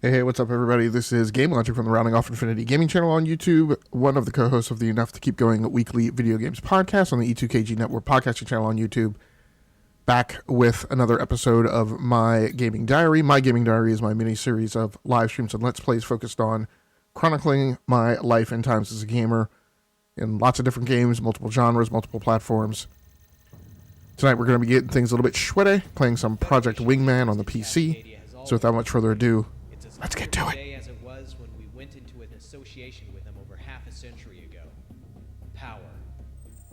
Hey, what's up, everybody? This is Game Logic from the Rounding Off Infinity Gaming channel on YouTube, one of the co-hosts of the Enough to Keep Going weekly video games podcast on the E2KG Network podcasting channel on YouTube, back with another episode of My Gaming Diary. My Gaming Diary is my mini-series of live streams and Let's Plays focused on chronicling my life and times as a gamer in lots of different games, multiple genres, multiple platforms. Tonight we're going to be getting things a little bit sweaty, playing some Project Wingman on the PC. So without much further ado, let's get to it. As it was when we went into an association with them over half a century ago. Power.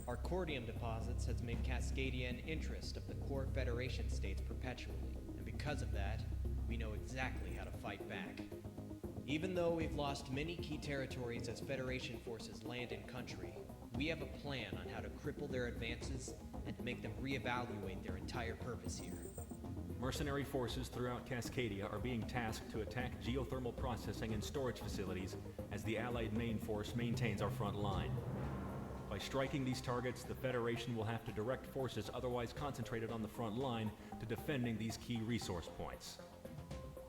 Our cordium deposits has made Cascadian interest of the core Federation states perpetually, and because of that, we know exactly how to fight back. Even though we've lost many key territories as Federation forces land in country, we have a plan on how to cripple their advances and make them reevaluate their entire purpose here. Mercenary forces throughout Cascadia are being tasked to attack geothermal processing and storage facilities as the Allied main force maintains our front line. By striking these targets, the Federation will have to direct forces otherwise concentrated on the front line to defending these key resource points.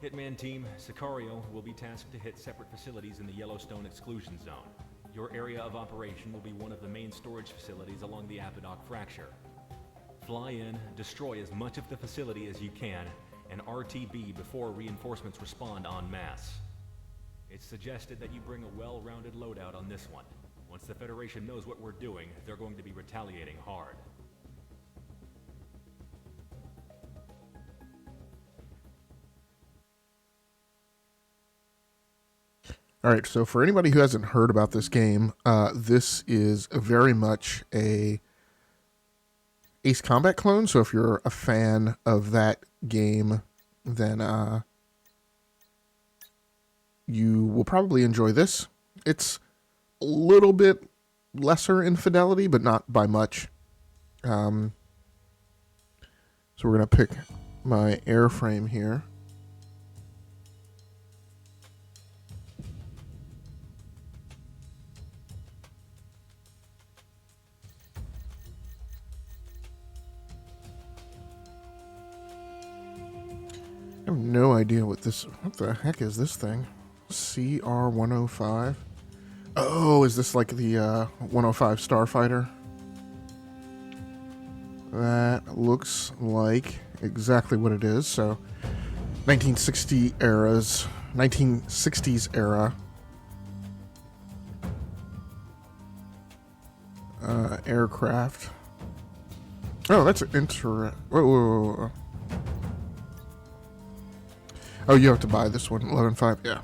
Hitman Team Sicario will be tasked to hit separate facilities in the Yellowstone exclusion zone. Your area of operation will be one of the main storage facilities along the Apodoc fracture. Fly in, destroy as much of the facility as you can, and RTB before reinforcements respond en masse. It's suggested that you bring a well-rounded loadout on this one. Once the Federation knows what we're doing, they're going to be retaliating hard. Alright, so for anybody who hasn't heard about this game, this is very much a Ace Combat clone, so if you're a fan of that game, then you will probably enjoy this. It's a little bit lesser in fidelity, but not by much. So we're going to pick my airframe here. I have no idea what the heck is this thing? CR-105? Oh, is this like the 105 Starfighter? That looks like exactly what it is. So, 1960s era aircraft. Oh, that's interesting. Whoa. Oh, you have to buy this one, 11.5, yeah.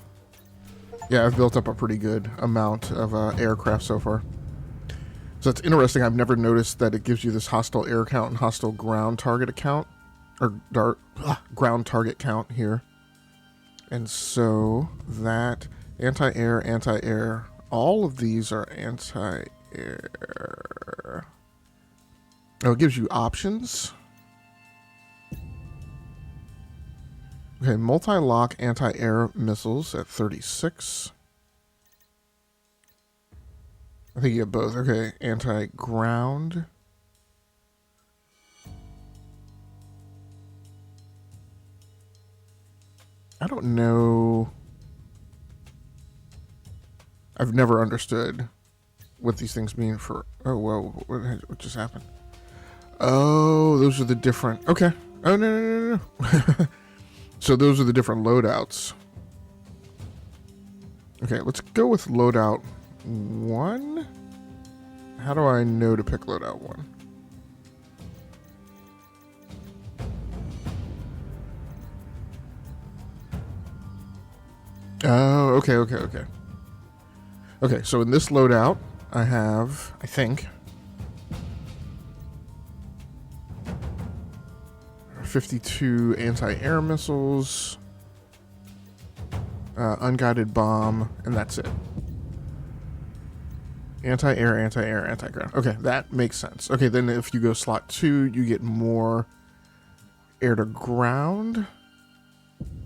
Yeah, I've built up a pretty good amount of aircraft so far. So it's interesting, I've never noticed that it gives you this hostile air count and hostile ground target account, or ground target count here. And so that, anti-air, all of these are anti-air. Oh, it gives you options. Okay, multi-lock anti-air missiles at 36. I think you get both. Okay, anti-ground. I don't know. I've never understood what these things mean for... Oh, whoa, what just happened? Oh, those are the different... Okay. Oh, no. So those are the different loadouts. Okay, let's go with loadout 1. How do I know to pick loadout 1? Oh, okay. Okay, so in this loadout, I have, I think, 52 anti-air missiles, unguided bomb, and that's it. Anti-air, anti-ground. Okay, that makes sense. Okay, then if you go slot 2, you get more air to ground.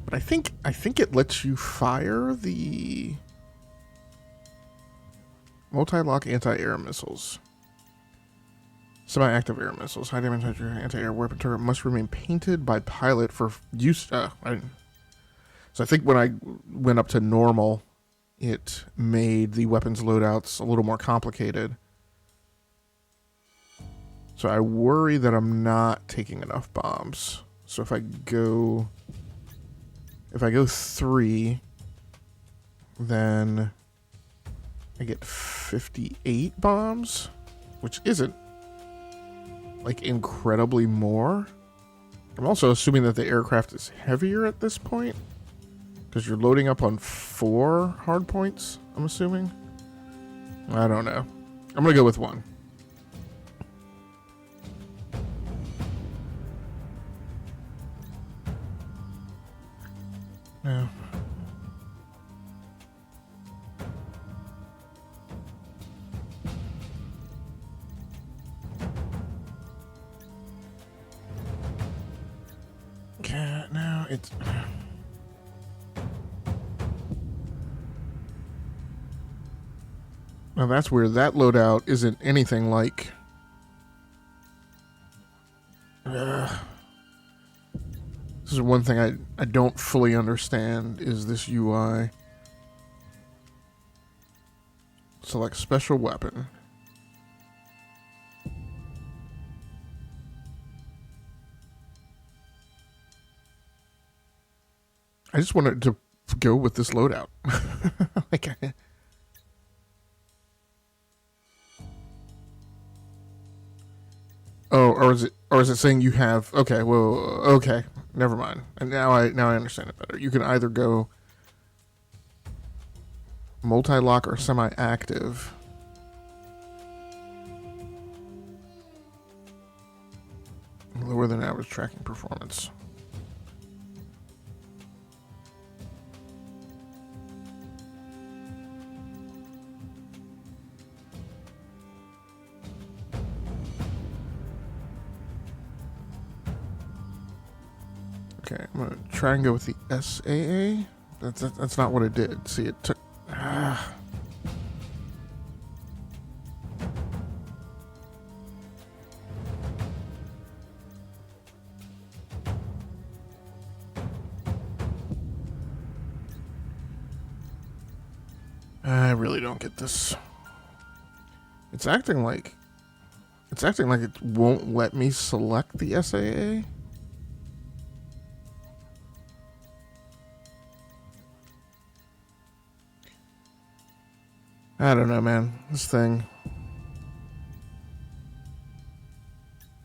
But I think it lets you fire the multi-lock anti-air missiles. Semi-active air missiles. High damage anti-air weapon turret must remain painted by pilot for use. So I think when I went up to normal, it made the weapons loadouts a little more complicated. So I worry that I'm not taking enough bombs. So if I go 3, then I get 58 bombs, which isn't like incredibly more. I'm also assuming that the aircraft is heavier at this point because you're loading up on 4 hard points, I'm assuming. I don't know. I'm going to go with 1. No. Okay, now it's... Now that's where that loadout isn't anything like... This is one thing I don't fully understand is this UI. Select special weapon. I just wanted to go with this loadout. Like, oh, or is it saying you have? Okay, well, okay, never mind. And now I understand it better. You can either go multi-lock or semi-active. Lower than average tracking performance. Okay, I'm gonna try and go with the SAA. That's not what it did. See, it took. I really don't get this. It's acting like it won't let me select the SAA. I don't know, man. This thing.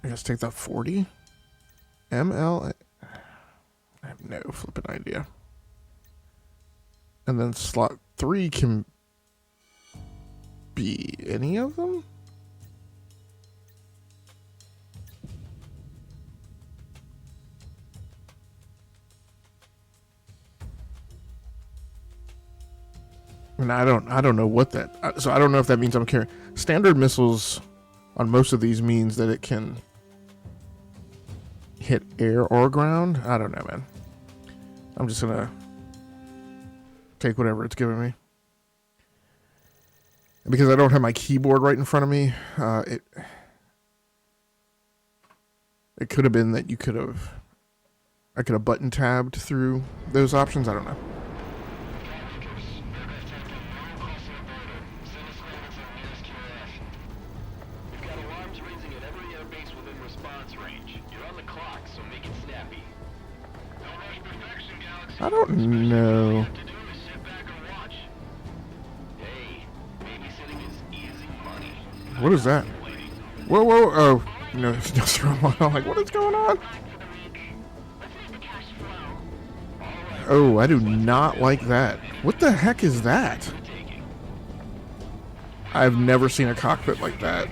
I guess take that 40. ML. I have no flipping idea. And then slot 3 can be any of them? And I don't know what that. So I don't know if that means I'm carrying standard missiles on most of these means that it can hit air or ground. I don't know, man. I'm just gonna take whatever it's giving me. And because I don't have my keyboard right in front of me, it could have been that I could have button tabbed through those options. I don't know. I don't know. What is that? Whoa, whoa, oh. No, it's just I'm like, what is going on? Oh, I do not like that. What the heck is that? I've never seen a cockpit like that.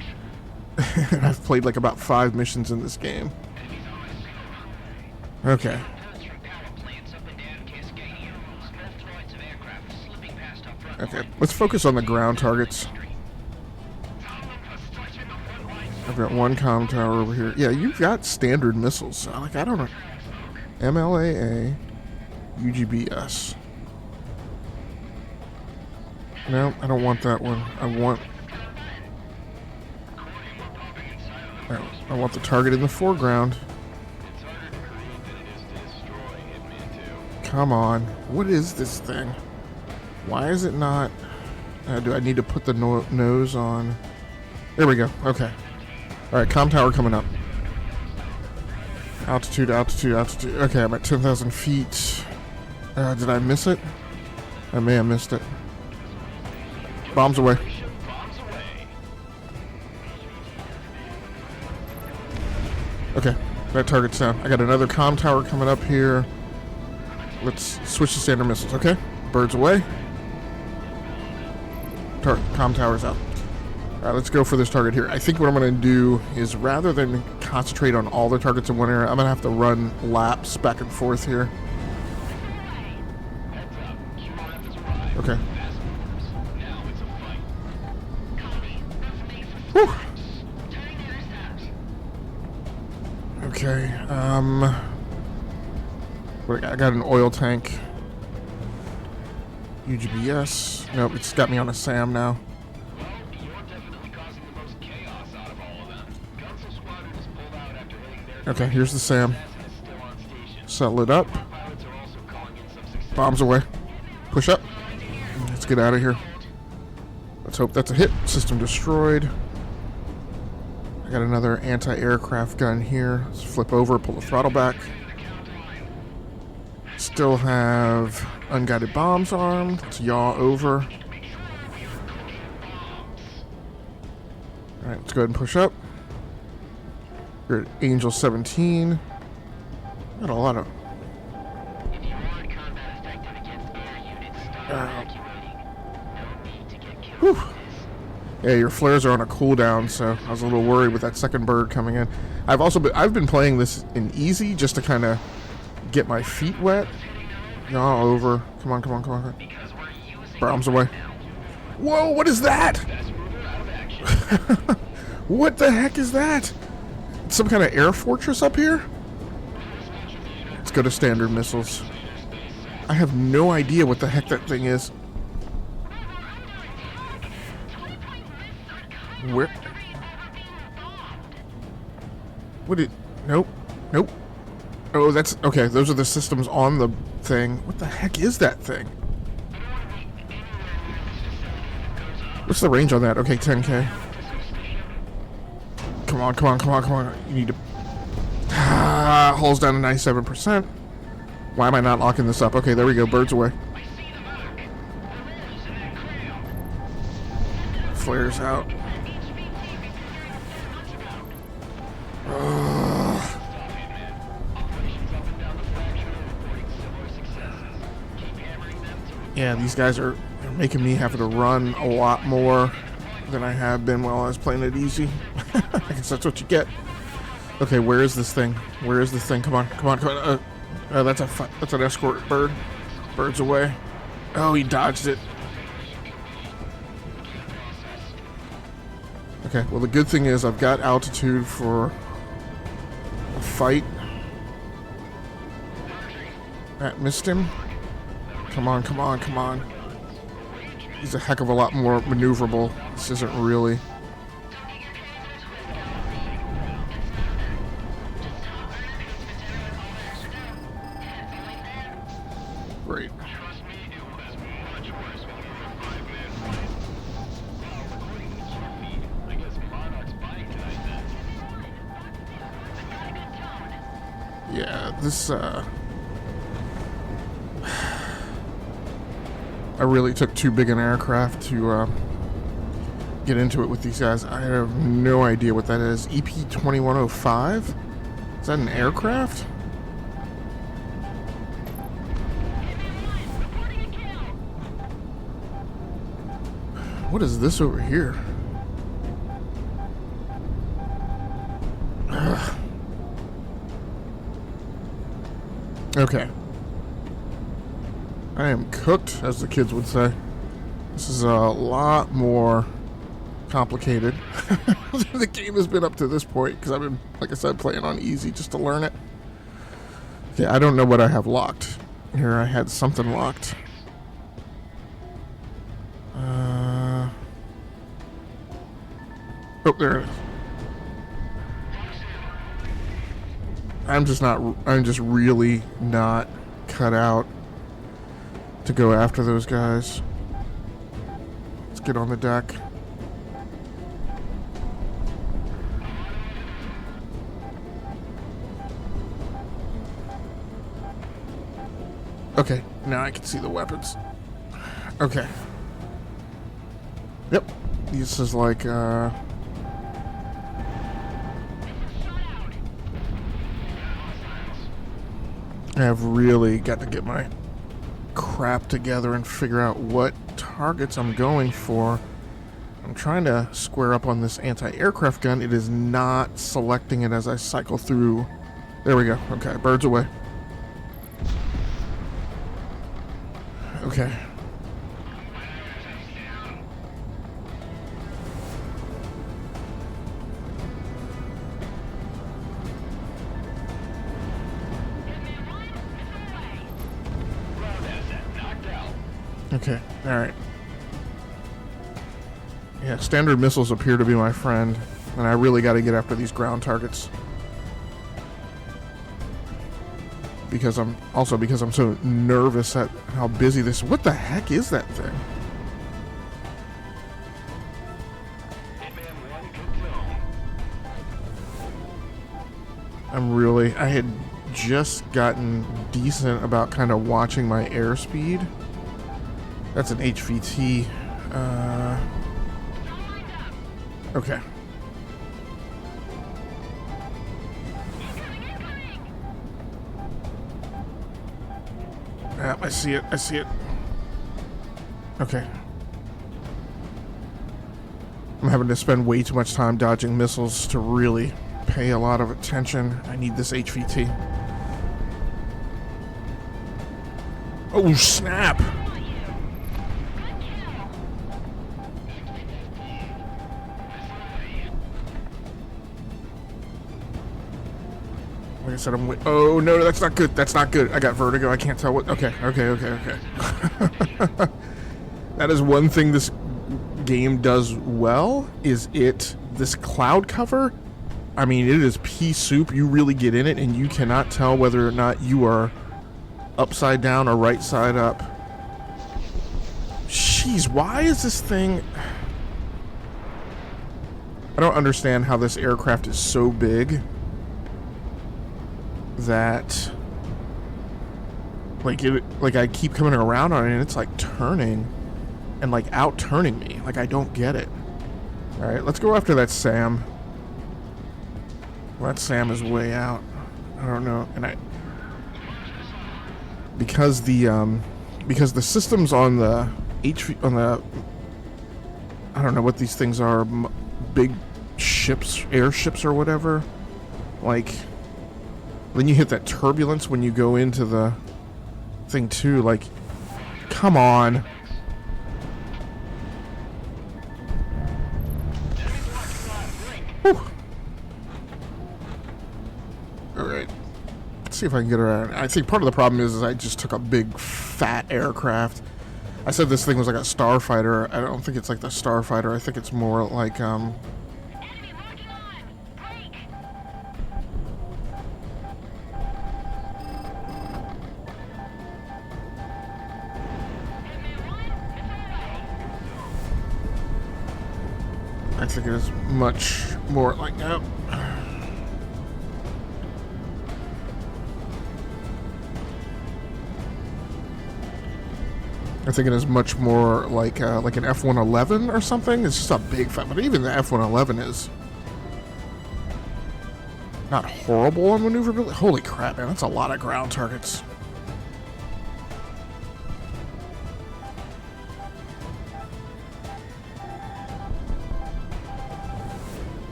And I've played like about 5 missions in this game. Okay. Okay, let's focus on the ground targets. I've got one comm tower over here. Yeah, you've got standard missiles. Like, I don't know. MLAA, UGBS. No, I don't want that one. I want the target in the foreground. Come on. What is this thing? Why is it not... do I need to put the nose on? There we go. Okay. Alright, comm tower coming up. Altitude, altitude, altitude. Okay, I'm at 10,000 feet. Did I miss it? I may have missed it. Bombs away. Okay, that target's down. I got another comm tower coming up here. Let's switch to standard missiles, okay? Birds away. Comm tower's out. Alright, let's go for this target here. I think what I'm going to do is, rather than concentrate on all the targets in one area, I'm going to have to run laps back and forth here. Okay. Whew. Okay, I got an oil tank. UGBS. Nope, it's got me on a SAM now. Okay, here's the SAM. Settle it up. Bombs away. Push up. Let's get out of here. Let's hope that's a hit. System destroyed. I got another anti-aircraft gun here. Let's flip over, pull the throttle back. Still have unguided bombs armed. Let's yaw over. Alright, let's go ahead and push up. We're at Angel 17. Got a lot of... Whew. Yeah, your flares are on a cooldown, so I was a little worried with that second bird coming in. I've been playing this in easy just to kind of get my feet wet. Yaw over. Come on, come on, come on. Bombs away. Whoa, what is that? What the heck is that? Some kind of air fortress up here? Let's go to standard missiles. I have no idea what the heck that thing is. Where? What did... Nope. Nope. Oh, that's... Okay, those are the systems on the thing. What the heck is that thing? What's the range on that? Okay, 10K. Come on, come on, come on, come on. You need to... hull's down to 97%. Why am I not locking this up? Okay, there we go. Birds away. Flares out. Yeah, these guys are making me have to run a lot more than I have been while I was playing it easy. I guess that's what you get. Okay, where is this thing? Where is this thing? Come on, come on, come on. That's an escort bird. Bird's away. Oh, he dodged it. Okay, well the good thing is I've got altitude for a fight. That missed him. Come on, come on, come on. He's a heck of a lot more maneuverable. This isn't really. Great. Yeah, this, I really took too big an aircraft to get into it with these guys. I have no idea what that is. EP-2105? Is that an aircraft? What is this over here? Ugh. Okay. I am cooked, as the kids would say. This is a lot more complicated than the game has been up to this point, because I've been, like I said, playing on easy just to learn it. Okay, I don't know what I have locked. Here, I had something locked. Oh, there it is. I'm just really not cut out to go after those guys. Let's get on the deck. Okay, now I can see the weapons. Okay. Yep. This is like, I have really got to get my crap together and figure out what targets I'm going for. I'm trying to square up on this anti-aircraft gun. It is not selecting it as I cycle through. There we go. Okay, birds away. Okay. Okay, alright. Yeah, standard missiles appear to be my friend, and I really got to get after these ground targets. Because I'm so nervous at how busy this. What the heck is that thing? I had just gotten decent about kind of watching my airspeed. That's an HVT. Okay. Yeah, I see it. I see it. Okay. I'm having to spend way too much time dodging missiles to really pay a lot of attention. I need this HVT. Oh, snap! Like I said, oh no, that's not good. That's not good. I got vertigo. I can't tell what. Okay. That is one thing this game does well. Is this cloud cover? I mean, it is pea soup. You really get in it, and you cannot tell whether or not you are upside down or right side up. Jeez, why is this thing? I don't understand how this aircraft is so big that like I keep coming around on it and it's like turning and like out turning me. Like I don't get it. All right, let's go after that SAM. Well, that SAM is way out. I don't know, and because the systems on the I don't know what these things are, big ships, airships or whatever. Like, then you hit that turbulence when you go into the thing too. Like, come on. Whew. All right. Let's see if I can get around. I think part of the problem is I just took a big fat aircraft. I said this thing was like a starfighter. I don't think it's like the starfighter. I think it's more like I think it is much more like that. I think it is much more like an F-111 or something. It's just a big fat, but even the F-111 is not horrible on maneuverability. Holy crap, man, that's a lot of ground targets.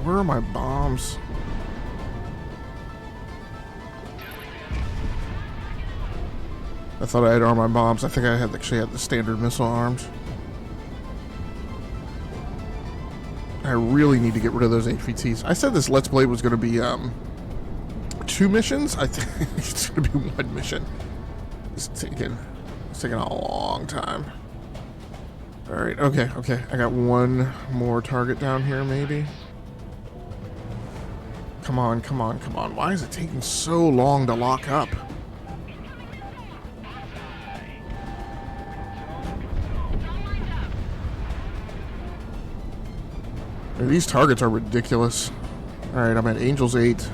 Where are my bombs? I thought I had armed my bombs. I think I actually had the standard missile arms. I really need to get rid of those HVTs. I said this Let's Play was going to be 2 missions. I think it's going to be 1 mission. It's taking a long time. All right, okay. I got 1 more target down here, maybe. Come on. Why is it taking so long to lock up? These targets are ridiculous. Alright, I'm at Angels 8.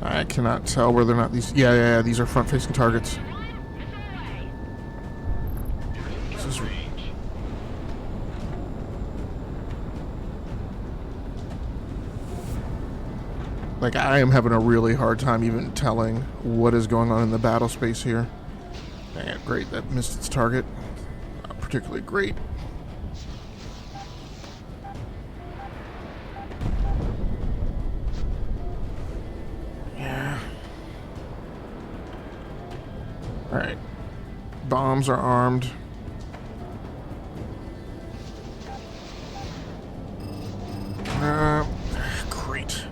I cannot tell whether or not these... Yeah, these are front-facing targets. This is... Like, I am having a really hard time even telling what is going on in the battle space here. Dang it, great, that missed its target. Not particularly great. Yeah. Alright. Bombs are armed. Great.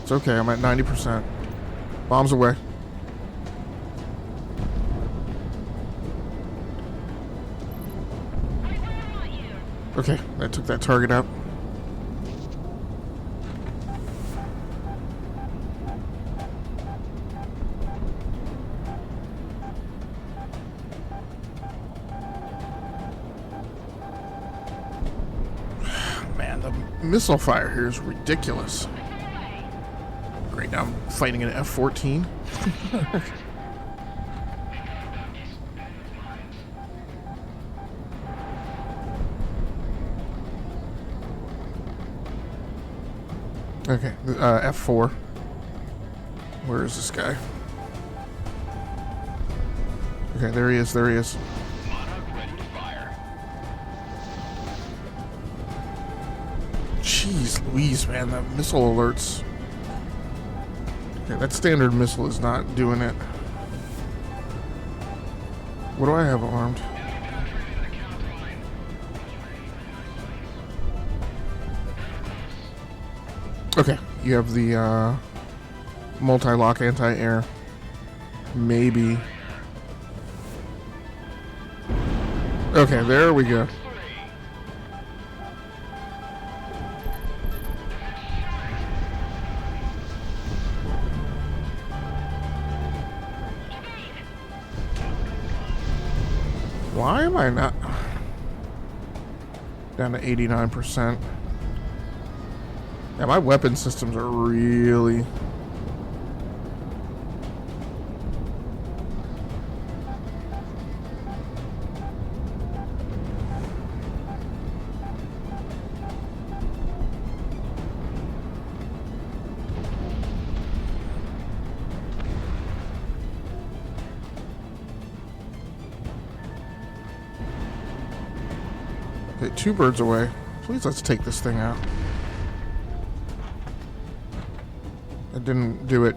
It's okay, I'm at 90%. Bombs away. Okay, I took that target out. Man, the missile fire here is ridiculous. Great, now I'm fighting an F-14. Okay, F4. Where is this guy? Okay, there he is, there he is. Jeez Louise, man, the missile alerts. Okay, that standard missile is not doing it. What do I have armed? Okay, you have the multi-lock anti-air. Maybe. Okay, there we go. Why am I not down to 89%? Yeah, my weapon systems are really... Okay, 2 birds away. Please, let's take this thing out. I didn't do it.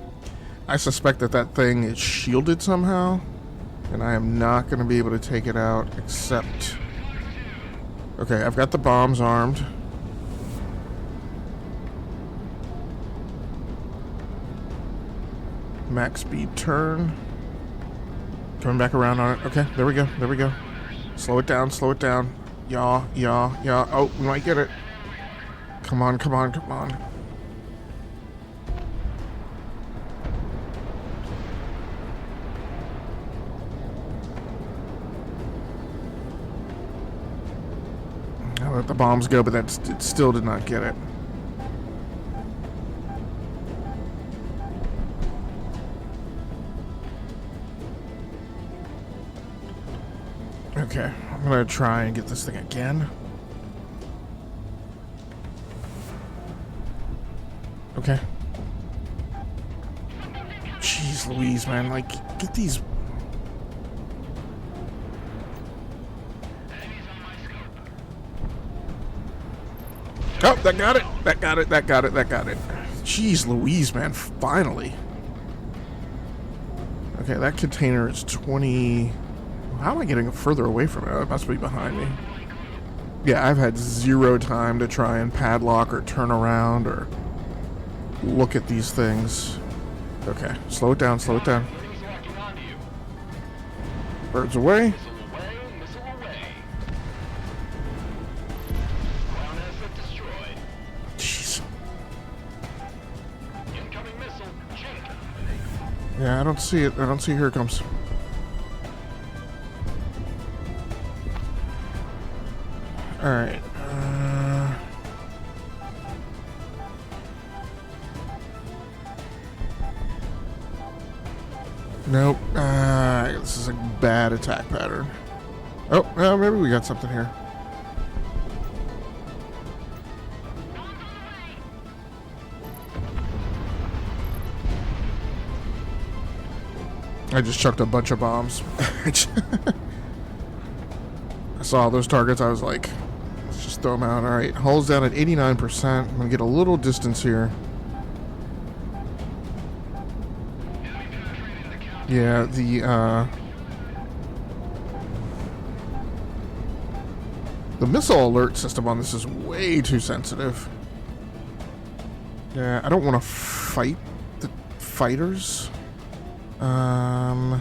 I suspect that that thing is shielded somehow, and I am not going to be able to take it out except... Okay, I've got the bombs armed. Max speed turn. Coming back around on it. Okay, there we go, there we go. Slow it down, slow it down. Yaw, yaw, yaw. Oh, we might get it. Come on, come on, come on. I let the bombs go, but it still did not get it. Okay, I'm gonna try and get this thing again. Okay. Jeez Louise, man, like, get these... Oh, that got it! That got it, that got it, that got it. Jeez Louise, man, finally. Okay, that container is 20... How am I getting further away from it? It must be behind me. Yeah, I've had 0 time to try and padlock or turn around or look at these things. Okay, slow it down, slow it down. Birds away. Jeez. Yeah, I don't see it. I don't see. Here it comes. Alright. Nope. This is a bad attack pattern. Oh, well, maybe we got something here. I just chucked a bunch of bombs. I saw those targets. I was like, let's just throw them out. All right, hull's down at 89%. I'm going to get a little distance here. Yeah, the missile alert system on this is way too sensitive. Yeah, I don't want to fight the fighters. I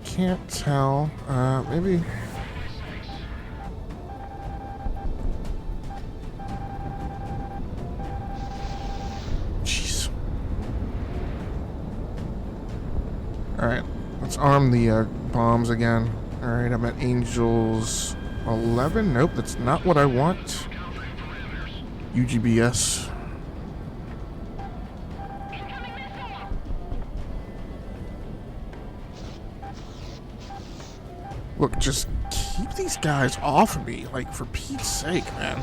can't tell. Maybe. Jeez. Alright, let's arm the bombs again. Alright, I'm at Angels 11. Nope, that's not what I want. UGBS. Look, just keep these guys off of me, like, for Pete's sake, man.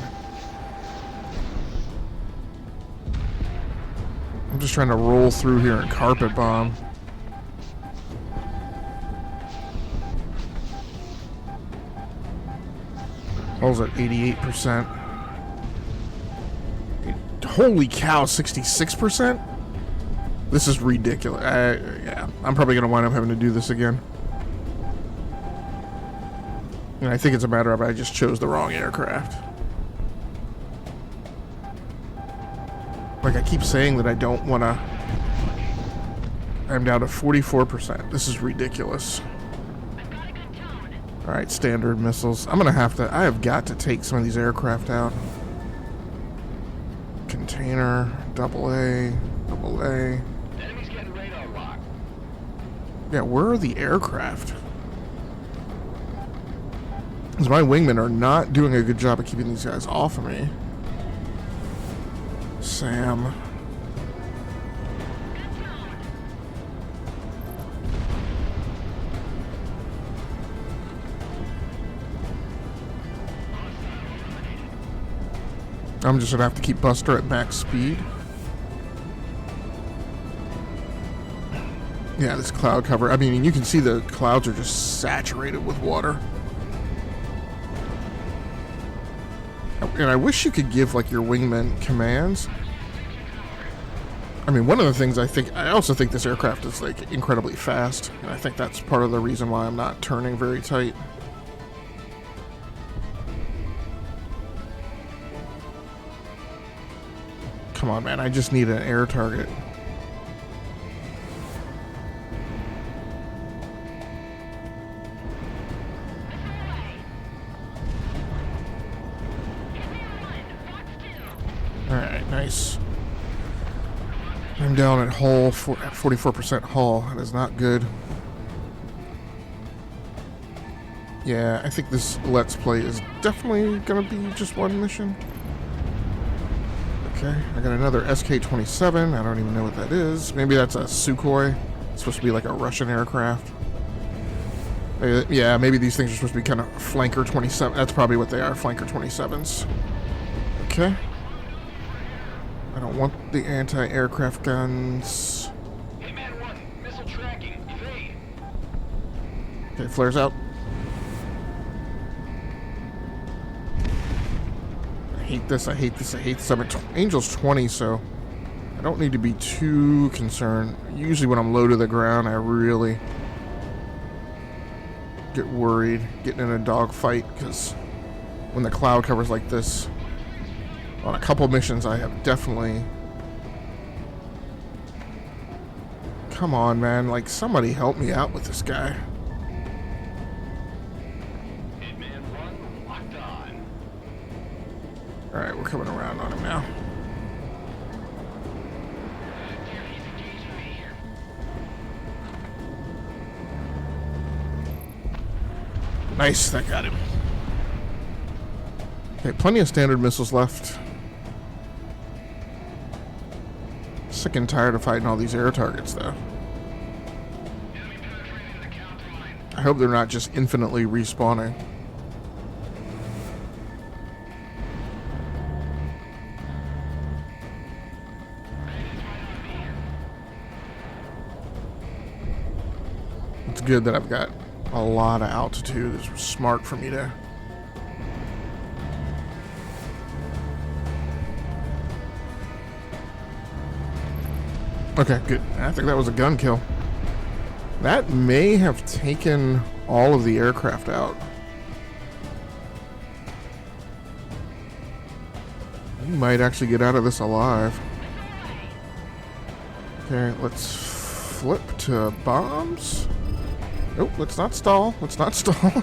I'm just trying to roll through here and carpet bomb. Hull's at 88%. Holy cow, 66%? This is ridiculous. Yeah, I'm probably going to wind up having to do this again. And I think it's a matter of I just chose the wrong aircraft. Like, I keep saying that I don't want to... I'm down to 44%. This is ridiculous. Alright, standard missiles. I'm going to have to... I have got to take some of these aircraft out. Container, AA. Enemy's getting radar lock. Yeah, where are the aircraft? Because my wingmen are not doing a good job of keeping these guys off of me. Sam. I'm just going to have to keep Buster at max speed. Yeah, this cloud cover. I mean, you can see the clouds are just saturated with water. And I wish you could give, like, your wingmen commands. I mean, one of the things I also think this aircraft is, like, incredibly fast. And I think that's part of the reason why I'm not turning very tight. Come on, man. I just need an air target. Alright, nice. I'm down at hull, 44% hull. That is not good. Yeah, I think this Let's Play is definitely going to be just one mission. Okay, I got another SK-27. I don't even know what that is. Maybe that's a Sukhoi. It's supposed to be like a Russian aircraft. Yeah, maybe these things are supposed to be kind of Flanker 27. That's probably what they are, Flanker 27s. Okay. I don't want the anti-aircraft guns. Hey, man, 1, missile tracking, evade. Okay, flares out. I hate this, I hate this, I hate this. I'm at Angel's 20, so I don't need to be too concerned. Usually when I'm low to the ground, I really get worried getting in a dogfight, because when the cloud covers like this, on a couple missions I have definitely... Come on, man, like, somebody help me out with this guy. Alright, we're coming around on him now. Nice, that got him. Okay, plenty of standard missiles left. Sick and tired of fighting all these air targets, though. I hope they're not just infinitely respawning. It's good that I've got a lot of altitude. It's smart for me to... Okay, good. I think that was a gun kill. That may have taken all of the aircraft out. You might actually get out of this alive. Okay, let's flip to bombs. Nope, let's not stall. Let's not stall.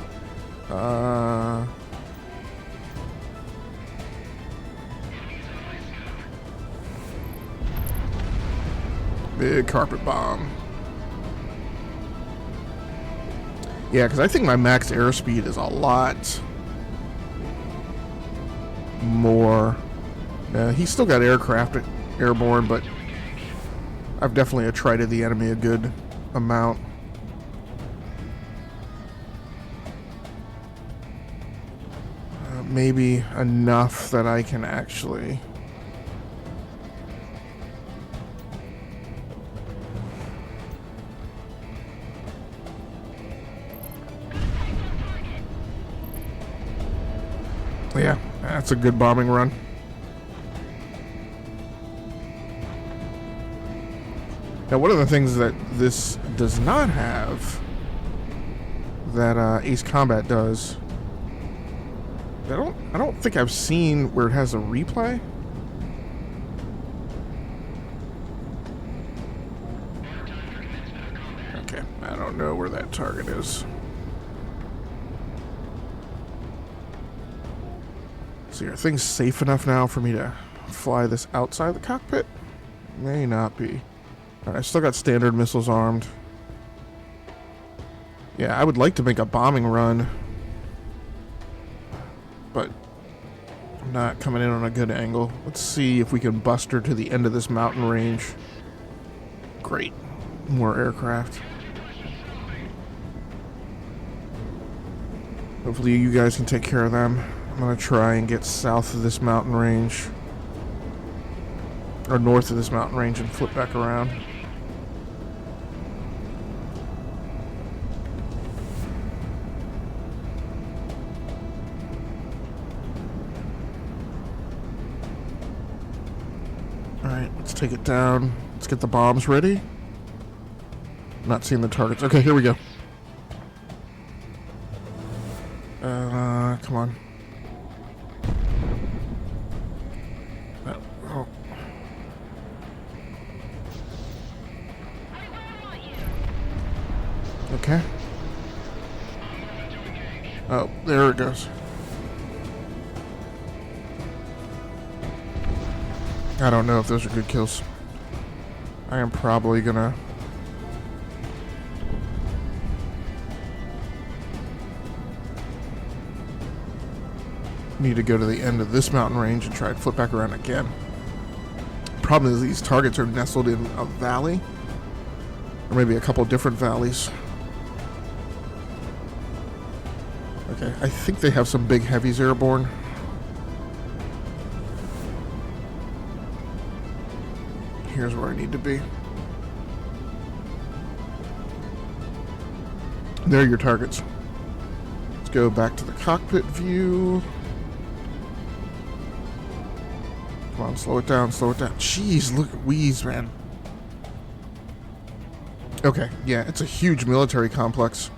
Big carpet bomb. Yeah, because I think my max airspeed is a lot more. He's still got aircraft airborne, but I've definitely attrited the enemy a good amount. Maybe enough that I can actually... Yeah, that's a good bombing run. Now, one of the things that this does not have that Ace Combat does, I don't think I've seen where it has a replay. Okay, I don't know where that target is. So are things safe enough now for me to fly this outside the cockpit? May not be. Alright, I still got standard missiles armed. Yeah, I would like to make a bombing run, but I'm not coming in on a good angle. Let's see if we can bust her to the end of this mountain range. Great. More aircraft. Hopefully you guys can take care of them. I'm going to try and get south of this mountain range, or north of this mountain range, and flip back around. Alright, let's take it down. Let's get the bombs ready. Not seeing the targets. Okay, here we go. Come on. Oh. Okay. Oh, there it goes. I don't know if those are good kills. I am probably gonna... need to go to the end of this mountain range and try and flip back around again. Problem is these targets are nestled in a valley, or maybe a couple different valleys. Okay, I think they have some big heavies airborne. Here's where I need to be. There are your targets. Let's go back to the cockpit view. Come on, slow it down, slow it down. Jeez, look at Wheeze, man. Okay, yeah, it's a huge military complex.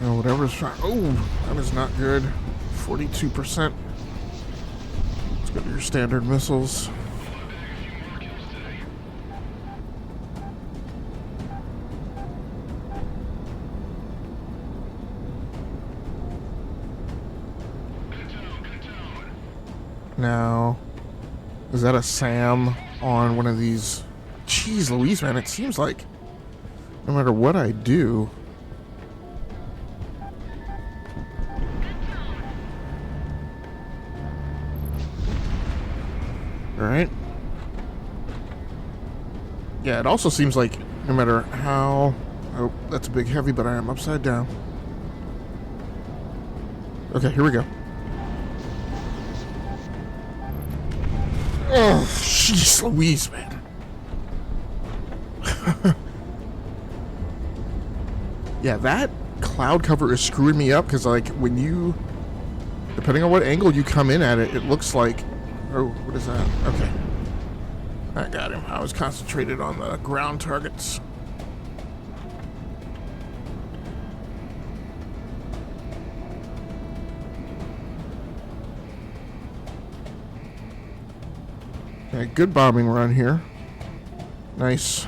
Oh, whatever's trying. Oh, that is not good. 42%. Let's go to your standard missiles. Now, is that a SAM on one of these? Jeez Louise, man, it seems like no matter what I do... Alright. Yeah, it also seems like no matter how... Oh, that's a big heavy, but I am upside down. Okay, here we go. Oh, jeez Louise, man. Yeah, that cloud cover is screwing me up because, like, when you... Depending on what angle you come in at it, it looks like... Oh, what is that? Okay. I got him. I was concentrated on the ground targets. Okay, good bombing run here. Nice.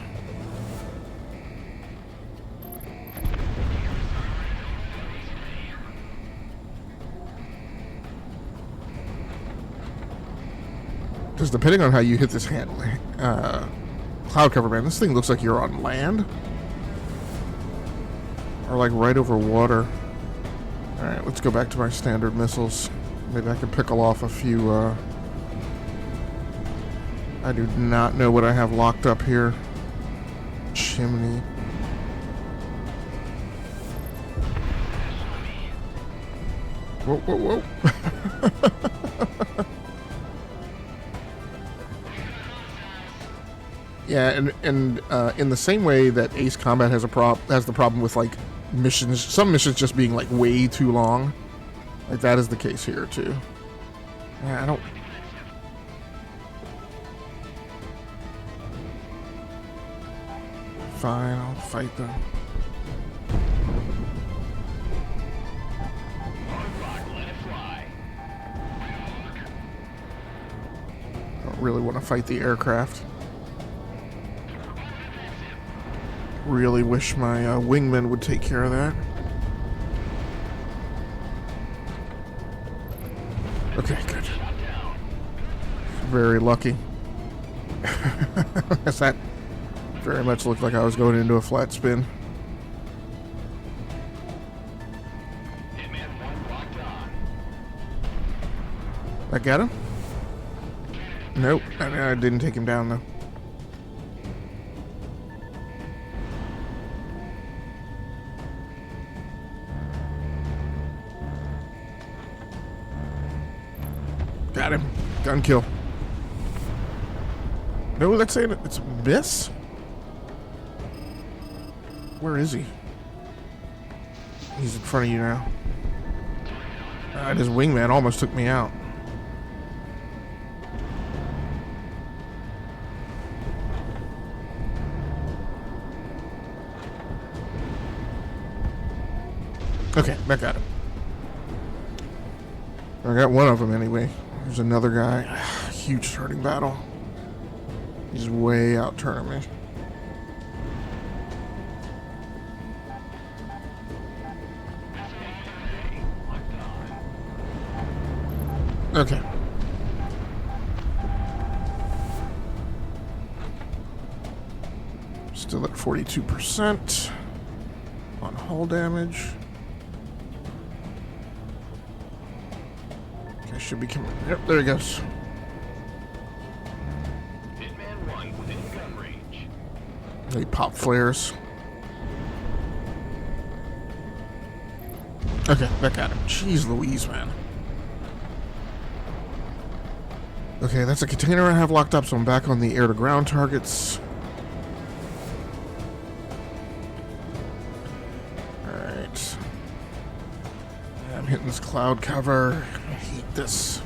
Because depending on how you hit this cloud cover, man, this thing looks like you're on land. Or like right over water. Alright, let's go back to my standard missiles. Maybe I can pickle off a few... I do not know what I have locked up here. Chimney. Whoa, whoa, whoa. Yeah, and in the same way that Ace Combat has the problem with like missions, some missions just being like way too long. Like that is the case here too. Yeah, I don't. Fine, I'll fight them. I don't really want to fight the aircraft. Really wish my Wingman would take care of that. Okay, good. Very lucky. That very much looked like I was going into a flat spin. I got him? Nope, I didn't take him down though. Got him. Gun kill. No, that's saying it's a miss? Where is he? He's in front of you now. His Wingman almost took me out. Okay, back at him. I got one of them anyway. There's another guy. Huge starting battle. He's way out turning me. Okay. Still at 42% on hull damage. Okay, should be coming. Yep, there he goes. Hitman 1 within gun range. They pop flares. Okay, back at him. Jeez Louise, man. Okay, that's a container I have locked up, so I'm back on the air-to-ground targets. Alright. I'm hitting this cloud cover. I hate this.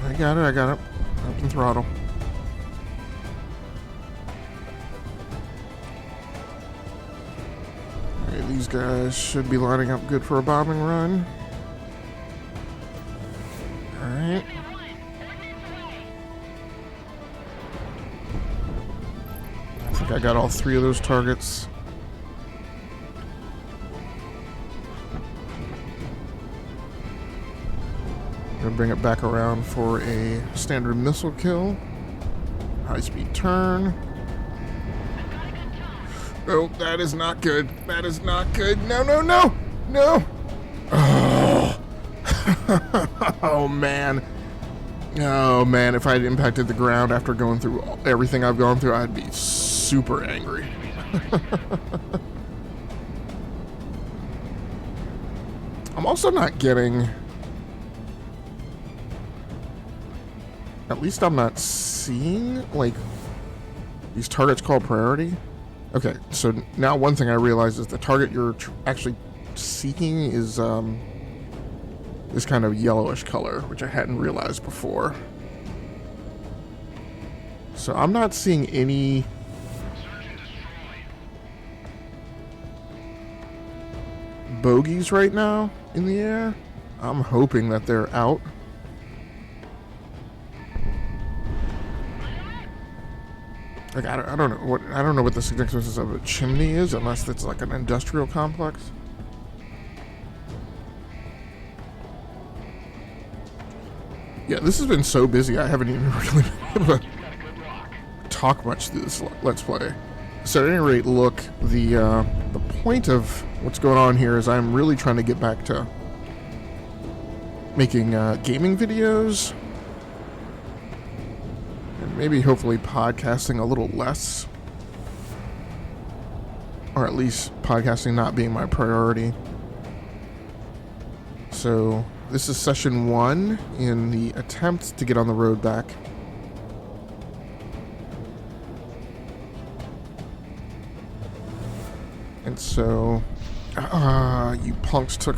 I got it. Open throttle. These guys should be lining up good for a bombing run. Alright. I think I got all 3 of those targets. Gonna bring it back around for a standard missile kill. High speed turn. Oh, that is not good. That is not good. No, no, no! No! Oh, oh man. Oh man, if I had impacted the ground after going through everything I've gone through, I'd be super angry. I'm also not getting... At least I'm not seeing, like, these targets called priority. Okay, so now one thing I realize is the target you're actually seeking is kind of yellowish color, which I hadn't realized before. So I'm not seeing any bogeys right now in the air. I'm hoping that they're out. Like I don't know what the significance of a chimney is, unless it's like an industrial complex. Yeah, this has been so busy I haven't even really been able to talk much through this Let's Play. So at any rate, look, the point of what's going on here is I'm really trying to get back to making gaming videos. Maybe hopefully podcasting a little less, or at least podcasting not being my priority. So this is session 1 in the attempt to get on the road back. And so you punks took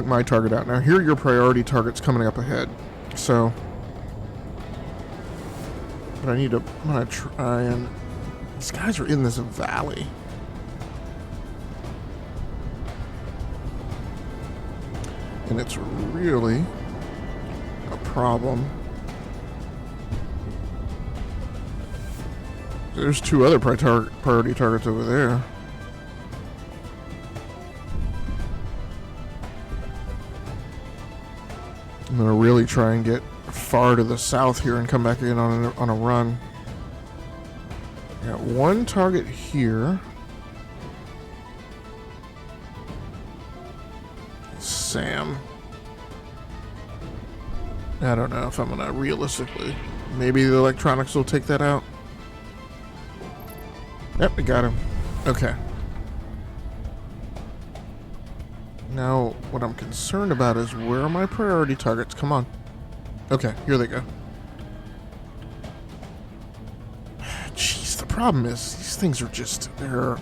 my target out. Now here are your priority targets coming up ahead. So but I'm gonna try and these guys are in this valley. And it's really a problem. There's 2 other priority targets over there. I'm going to really try and get far to the south here and come back in on a run. Got 1 target here. Sam. I don't know if I'm going to realistically. Maybe the electronics will take that out. Yep, we got him. Okay. Now, what I'm concerned about is where are my priority targets? Come on. Okay, here they go. Jeez, the problem is these things are just they're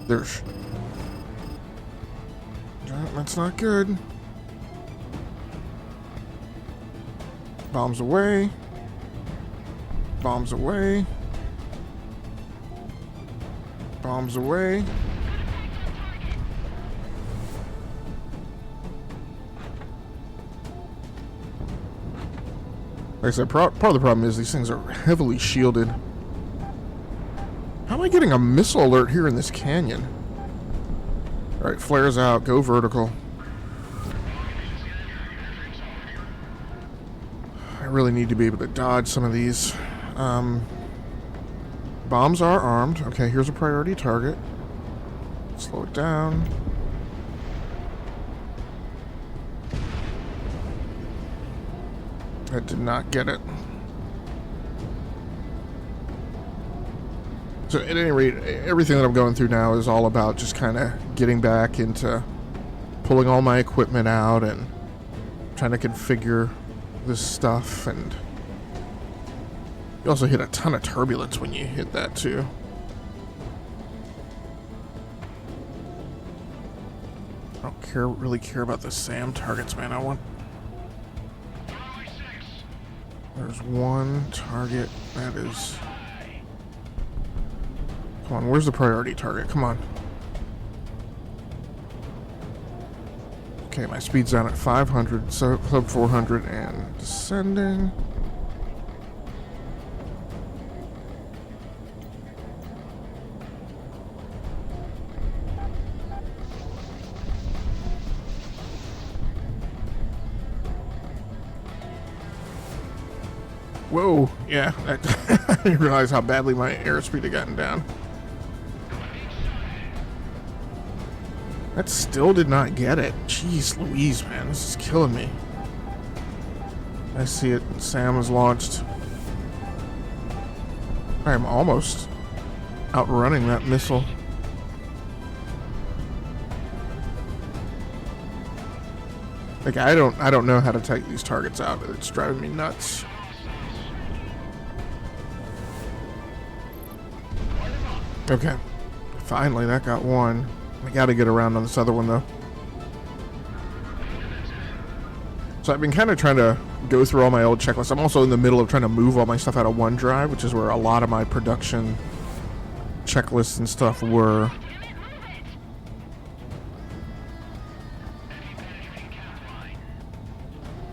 that's not good. Bombs away. Bombs away. Bombs away. Like I said, part of the problem is these things are heavily shielded. How am I getting a missile alert here in this canyon? Alright, flares out, go vertical. I really need to be able to dodge some of these. Bombs are armed. Okay, here's a priority target. Slow it down. I did not get it. So at any rate, everything that I'm going through now is all about just kind of getting back into pulling all my equipment out and trying to configure this stuff. And you also hit a ton of turbulence when you hit that too. I don't really care about the SAM targets, man. There's 1 target that is... Come on, where's the priority target? Come on. Okay, my speed's down at 500, so sub 400 and descending. Whoa, yeah, I didn't realize how badly my airspeed had gotten down. That still did not get it. Jeez Louise, man, this is killing me. I see it. Sam has launched. I am almost outrunning that missile. Like, I don't know how to take these targets out. It's driving me nuts. Okay. Finally, that got one. I gotta get around on this other one, though. So I've been kind of trying to go through all my old checklists. I'm also in the middle of trying to move all my stuff out of OneDrive, which is where a lot of my production checklists and stuff were.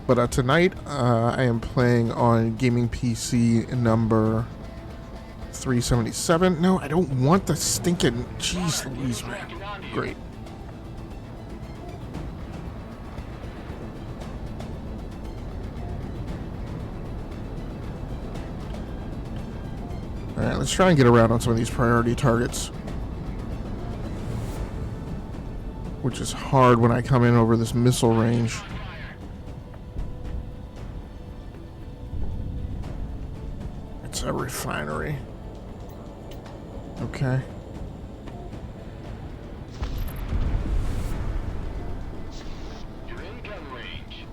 But tonight, I am playing on gaming PC number 377. No, I don't want the stinking... Jeez Louise, man. Great. Alright, let's try and get around on some of these priority targets. Which is hard when I come in over this missile range. It's a refinery. Okay. You're in gun range.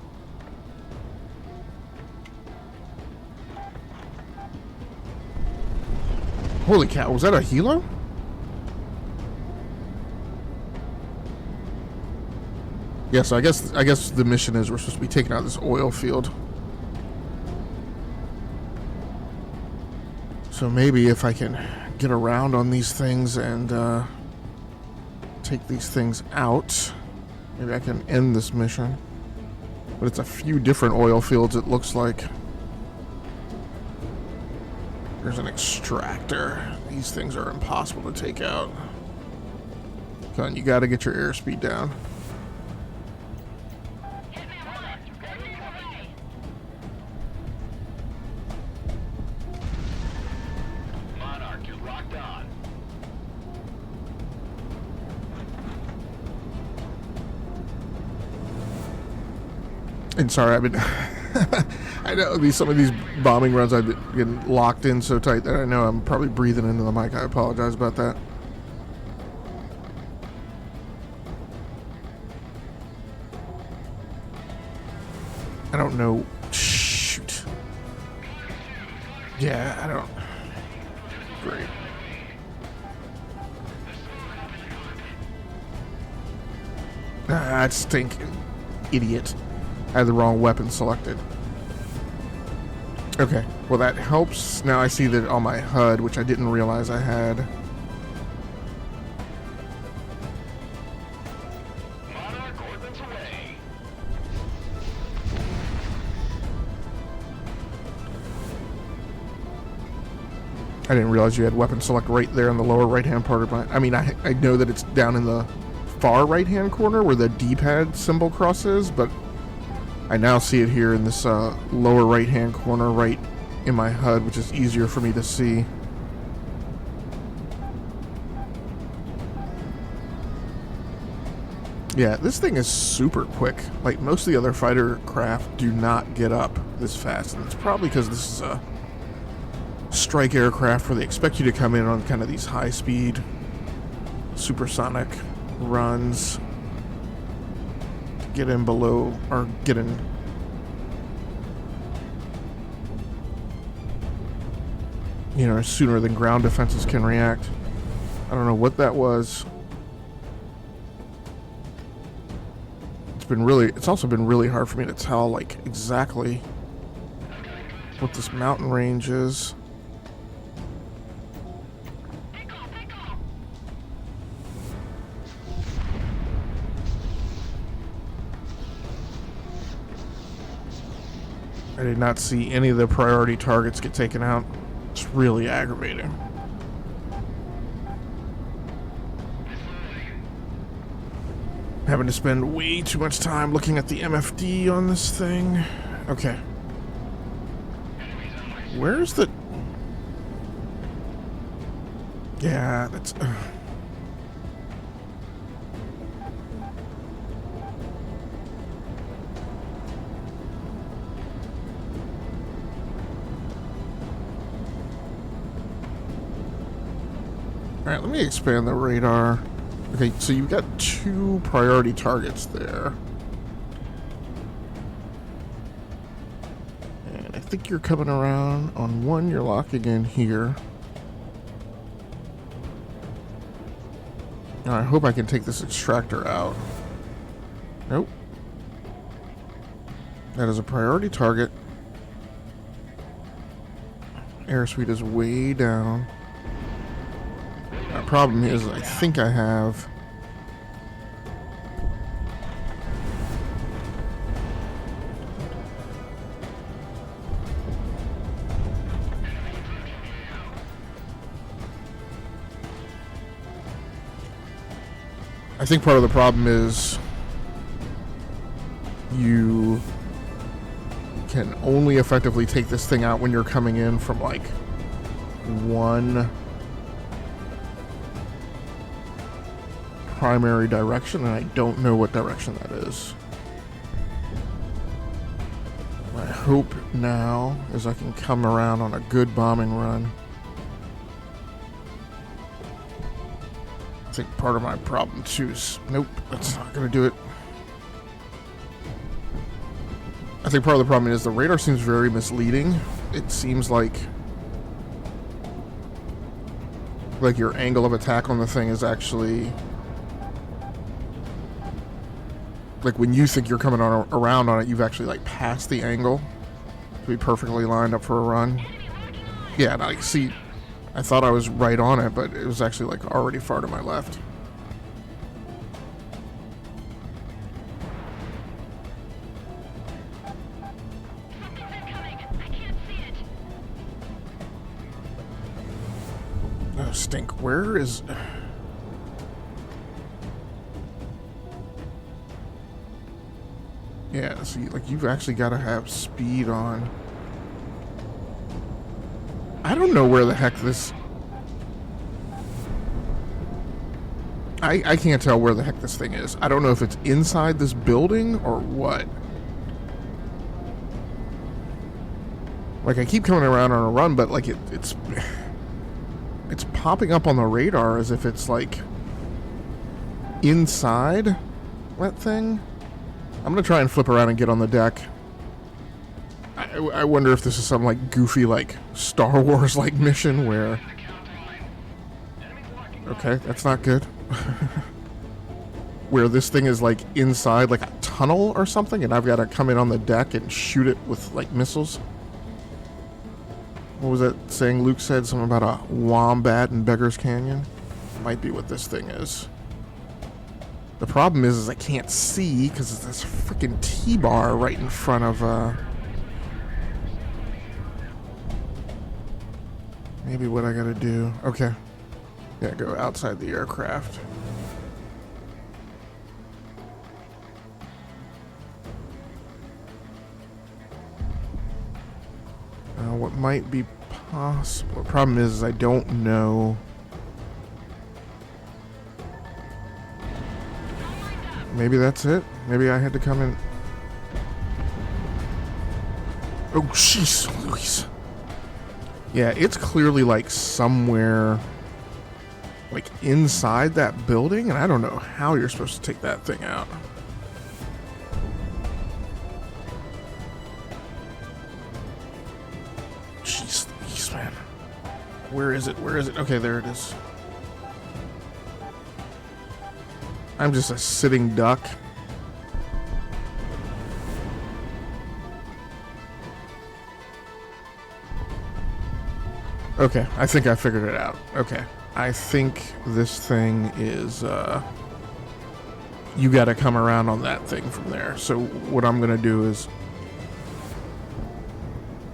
Holy cow, was that a helo? Yeah, so I guess the mission is we're supposed to be taking out this oil field. So maybe if I can get around on these things and take these things out, maybe I can end this mission. But it's a few different oil fields, it looks like. There's an extractor. These things are impossible to take out. Come on, you gotta get your airspeed down. And sorry, I've been... I know some of these bombing runs I've been getting locked in so tight that I know I'm probably breathing into the mic. I apologize about that. I don't know. Shoot. Yeah, I don't... Great. Ah, stinking idiot. I had the wrong weapon selected. Okay, well that helps. Now I see that on my HUD, which I didn't realize I had. I didn't realize you had weapon select right there in the lower right-hand part of my... I mean, I know that it's down in the far right-hand corner where the D-pad symbol crosses, but I now see it here in this lower right-hand corner right in my HUD, which is easier for me to see. Yeah, this thing is super quick. Like, most of the other fighter craft do not get up this fast, and it's probably because this is a strike aircraft where they expect you to come in on kind of these high-speed, supersonic runs. Get in below, or get in, you know, sooner than ground defenses can react. I don't know what that was. It's also been really hard for me to tell, like, exactly what this mountain range is. I did not see any of the priority targets get taken out. It's really aggravating. Having to spend way too much time looking at the MFD on this thing. Okay. Where's the... Yeah, that's... Alright, let me expand the radar. Okay, so you've got 2 priority targets there. And I think you're coming around on one, you're locking in here. Now, I hope I can take this extractor out. Nope. That is a priority target. Airspeed is way down. My problem is, I think I have... I think part of the problem is you can only effectively take this thing out when you're coming in from like one primary direction, and I don't know what direction that is. My hope now is I can come around on a good bombing run. I think part of my problem too is, nope, that's not gonna do it. I think part of the problem is the radar seems very misleading. It seems like your angle of attack on the thing is actually, like when you think you're coming on around on it, you've actually like passed the angle to be perfectly lined up for a run. Yeah, and I see, I thought I was right on it, but it was actually like already far to my left. Oh, stink. Where is... Yeah, see, like, you've actually got to have speed on. I don't know where the heck this... I can't tell where the heck this thing is. I don't know if it's inside this building or what. Like, I keep coming around on a run, but, like, it's popping up on the radar as if it's, like, inside that thing. I'm going to try and flip around and get on the deck. I wonder if this is some, like, goofy, like, Star Wars-like mission where... Okay, that's not good. Where this thing is, like, inside, like, a tunnel or something, and I've got to come in on the deck and shoot it with, like, missiles. What was that saying Luke said? Something about a wombat in Beggar's Canyon? Might be what this thing is. The problem is I can't see because it's this freaking T-bar right in front of, maybe what I gotta do. Okay. Yeah, go outside the aircraft. What might be possible? The problem is I don't know. Maybe that's it. Maybe I had to come in. Oh, jeez, Louise. Yeah, it's clearly like somewhere like inside that building, and I don't know how you're supposed to take that thing out. Jeez, Louise, man. Where is it? Where is it? Okay, there it is. I'm just a sitting duck. Okay, I think I figured it out. Okay, I think this thing is, you gotta come around on that thing from there. So what I'm gonna do is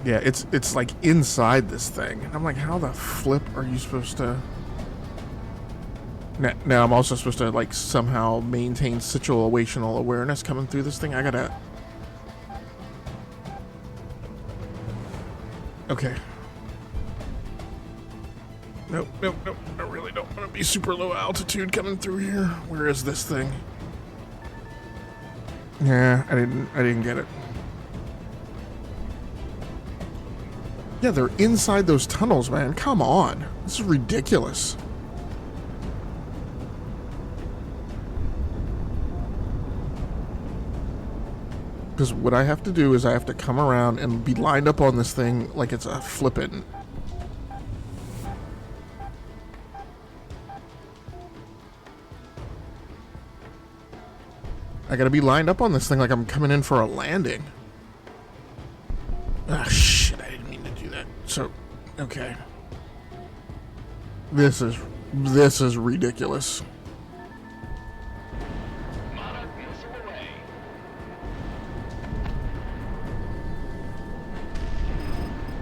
Yeah, it's like inside this thing. And I'm like, how the flip are you supposed to... Now I'm also supposed to like somehow maintain situational awareness coming through this thing. I gotta... Okay. Nope. I really don't want to be super low altitude coming through here. Where is this thing? Yeah, I didn't get it. Yeah, they're inside those tunnels, man. Come on. This is ridiculous. Because what I have to do is I have to come around and be lined up on this thing like it's a flippin'. I gotta be lined up on this thing like I'm coming in for a landing. Ah, shit, I didn't mean to do that. So, okay. This is ridiculous.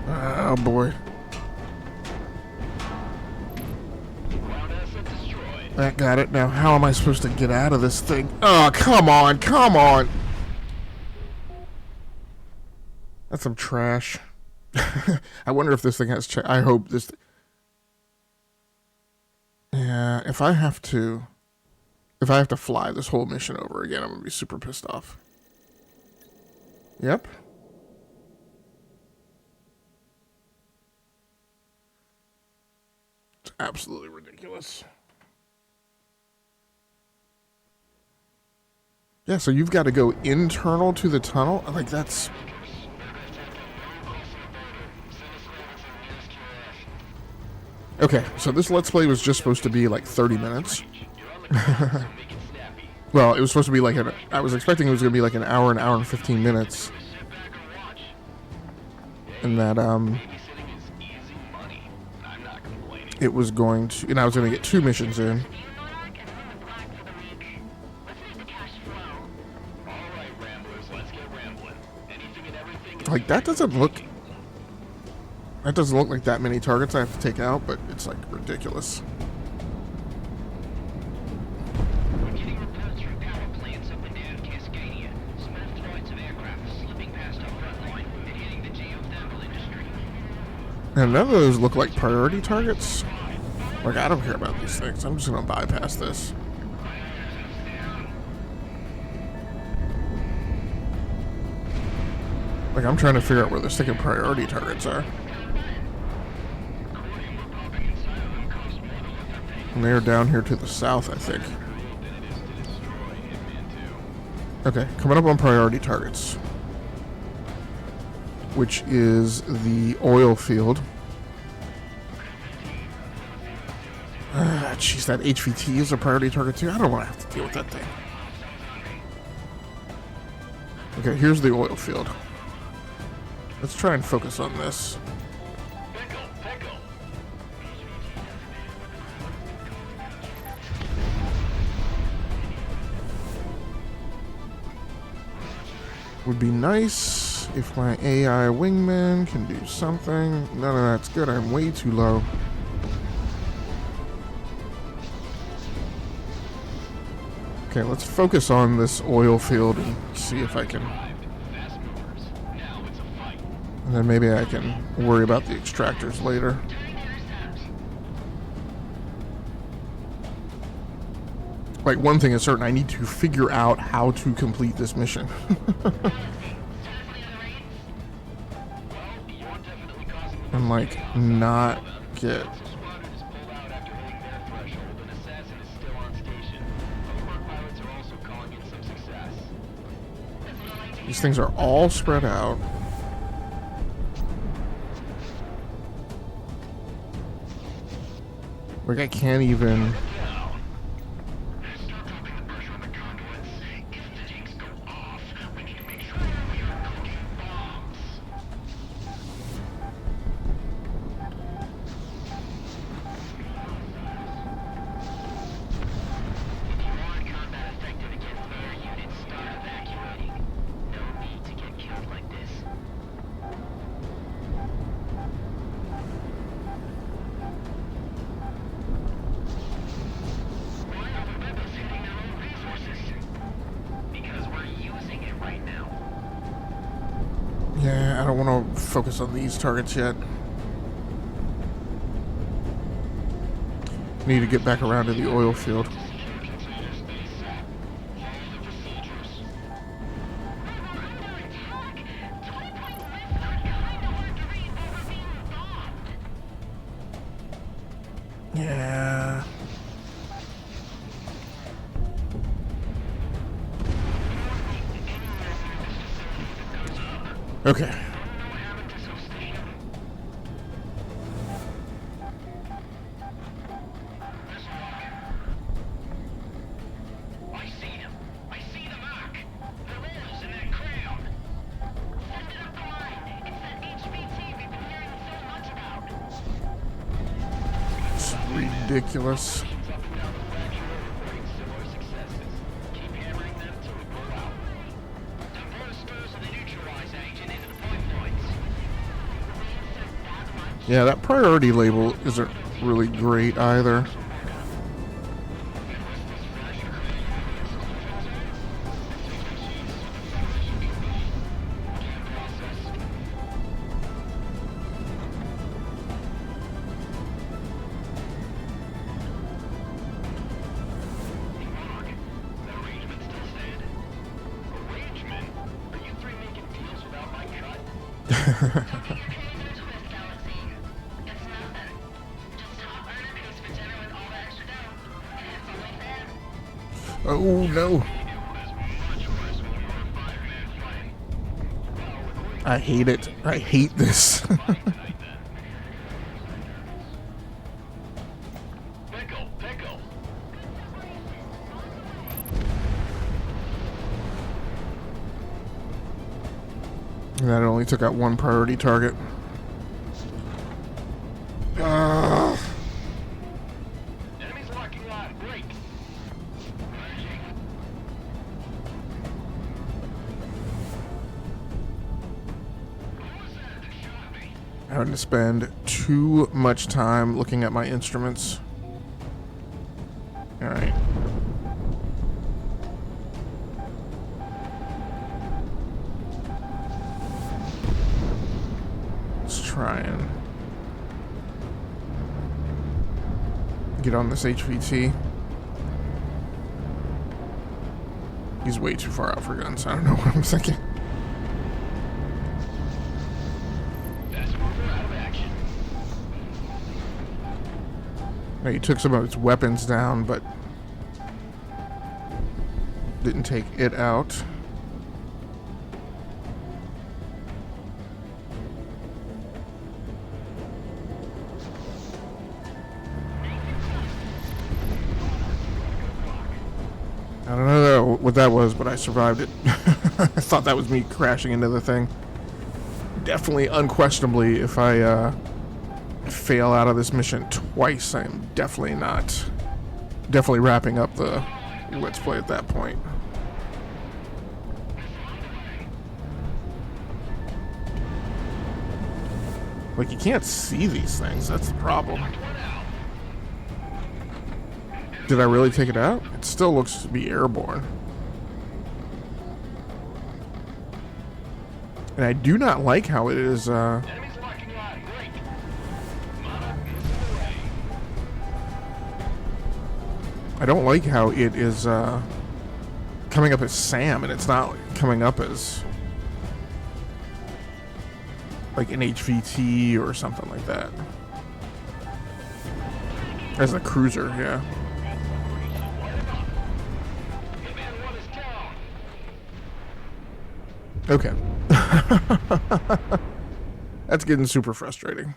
Oh boy. That got it. Now how am I supposed to get out of this thing? Oh, come on. That's some trash. I wonder if this thing has I hope this... Yeah, if I have to fly this whole mission over again, I'm gonna be super pissed off. Yep. It's absolutely ridiculous. Yeah, so you've got to go internal to the tunnel? Like, that's... Okay, so this Let's Play was just supposed to be like 30 minutes. Well, it was supposed to be like I was expecting it was going to be like an hour and 15 minutes. And that, it was going to... And I was going to get 2 missions in. Like, that doesn't look like that many targets I have to take out, but it's like ridiculous. We're getting reports from power plants up and down Cascadia. Small flights of aircraft slipping past our front line and hitting the geothermal industry. And none of those look like priority targets. Like, I don't care about these things. I'm just gonna bypass this. Like, I'm trying to figure out where the sticking priority targets are. And they're down here to the south, I think. Okay, coming up on priority targets. Which is the oil field. Jeez, that HVT is a priority target too. I don't want to have to deal with that thing. Okay, here's the oil field. Let's try and focus on this. Would be nice if my AI Wingman can do something. None of that's good. I'm way too low. Okay, let's focus on this oil field and see if I can... And then maybe I can worry about the extractors later. Like, one thing is certain, I need to figure out how to complete this mission. And, like, not get... These things are all spread out. Like, I can't even... I don't want to focus on these targets yet. Need to get back around to the oil field. Yeah. Okay. Ridiculous. Yeah, that priority label isn't really great either. Oh no. I hate it. I hate this. And that only took out one priority target. Having to spend too much time looking at my instruments. All right. Let's try and get on this HVT. He's way too far out for guns. I don't know what I'm thinking. He took some of its weapons down, but didn't take it out. I don't know what that was, but I survived it. I thought that was me crashing into the thing. Definitely, unquestionably, if I fail out of this mission twice, I'm definitely wrapping up the Let's Play at that point. Like, you can't see these things, that's the problem. Did I really take it out? It still looks to be airborne. And I do not like how it is, I don't like how it is coming up as SAM, and it's not coming up as like an HVT or something like that. As a cruiser, yeah. Okay. That's getting super frustrating.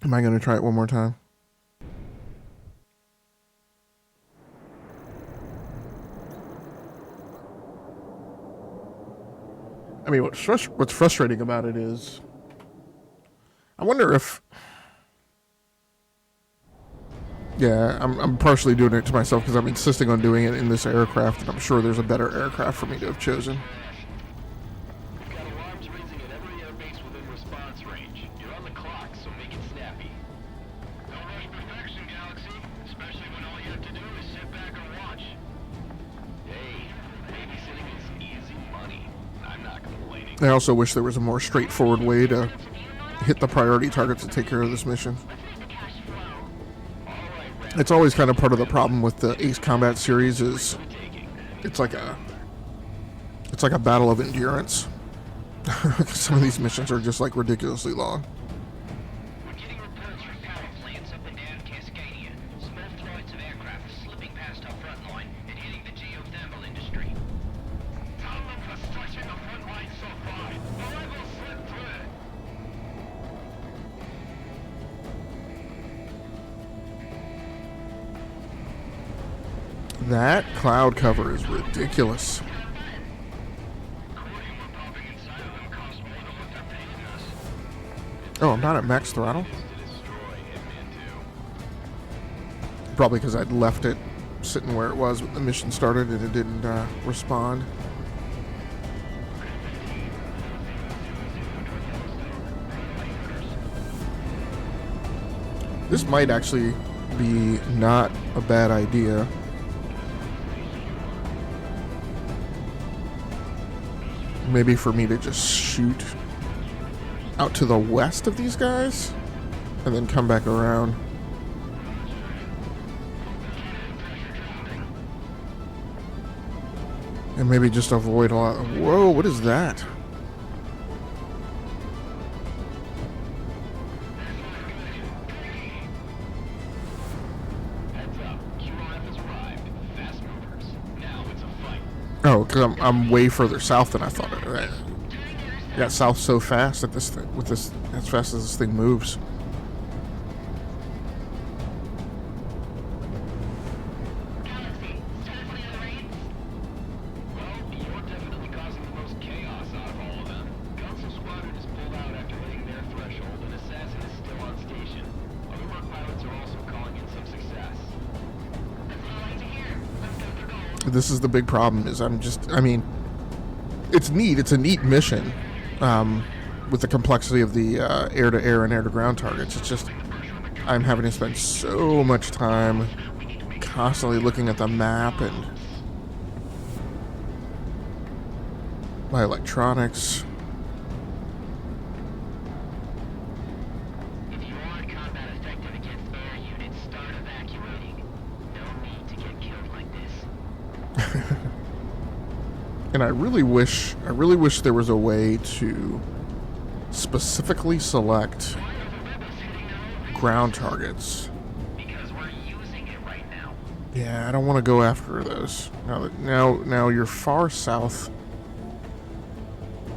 Am I going to try it one more time? I mean, what's frustrating about it is, I wonder if, yeah, I'm partially doing it to myself because I'm insisting on doing it in this aircraft, and I'm sure there's a better aircraft for me to have chosen. We've got alarms raising at every airbase within response range. You're on the clock, so make it snappy. Don't rush perfection, Galaxy, especially when all you have to do is sit back and watch. Hey, babysitting is easy money. I'm not complaining. I also wish there was a more straightforward way to hit the priority targets to take care of this mission. It's always kind of part of the problem with the Ace Combat series is it's like a battle of endurance. Some of these missions are just like ridiculously long. We're getting reports from power plants up and down Cascadia. Small flights of aircraft slipping past our front line and hitting the geothermal industry. Tell them for stretching the front line so far. The level slipped through it. That cloud cover is ridiculous. Oh, I'm not at max throttle? Probably because I'd left it sitting where it was when the mission started and it didn't respond. This might actually be not a bad idea. Maybe for me to just shoot out to the west of these guys and then come back around. And maybe just avoid a lot. Whoa, what is that? Heads up. QRF has arrived. Fast movers. Now it's a fight. Oh, because I'm way further south than I thought. Right. Yeah, south so fast at this thing, with this as fast as this thing moves. Well, you're definitely causing the most chaos out of all of them. Council Squadron is pulled out after hitting their threshold, and Assassin is still on station. Other work pilots are also calling in some success. That's what I like to hear. Let's go for gold. This is the big problem. Is I mean, it's neat. It's a neat mission. With the complexity of the air-to-air and air-to-ground targets. It's just I'm having to spend so much time constantly looking at the map and my electronics. If you want combat effective against air units, start evacuating. No need to get killed like this. And I really wish there was a way to specifically select ground targets. Because we're using it right now. Yeah, I don't want to go after those. Now you're far south.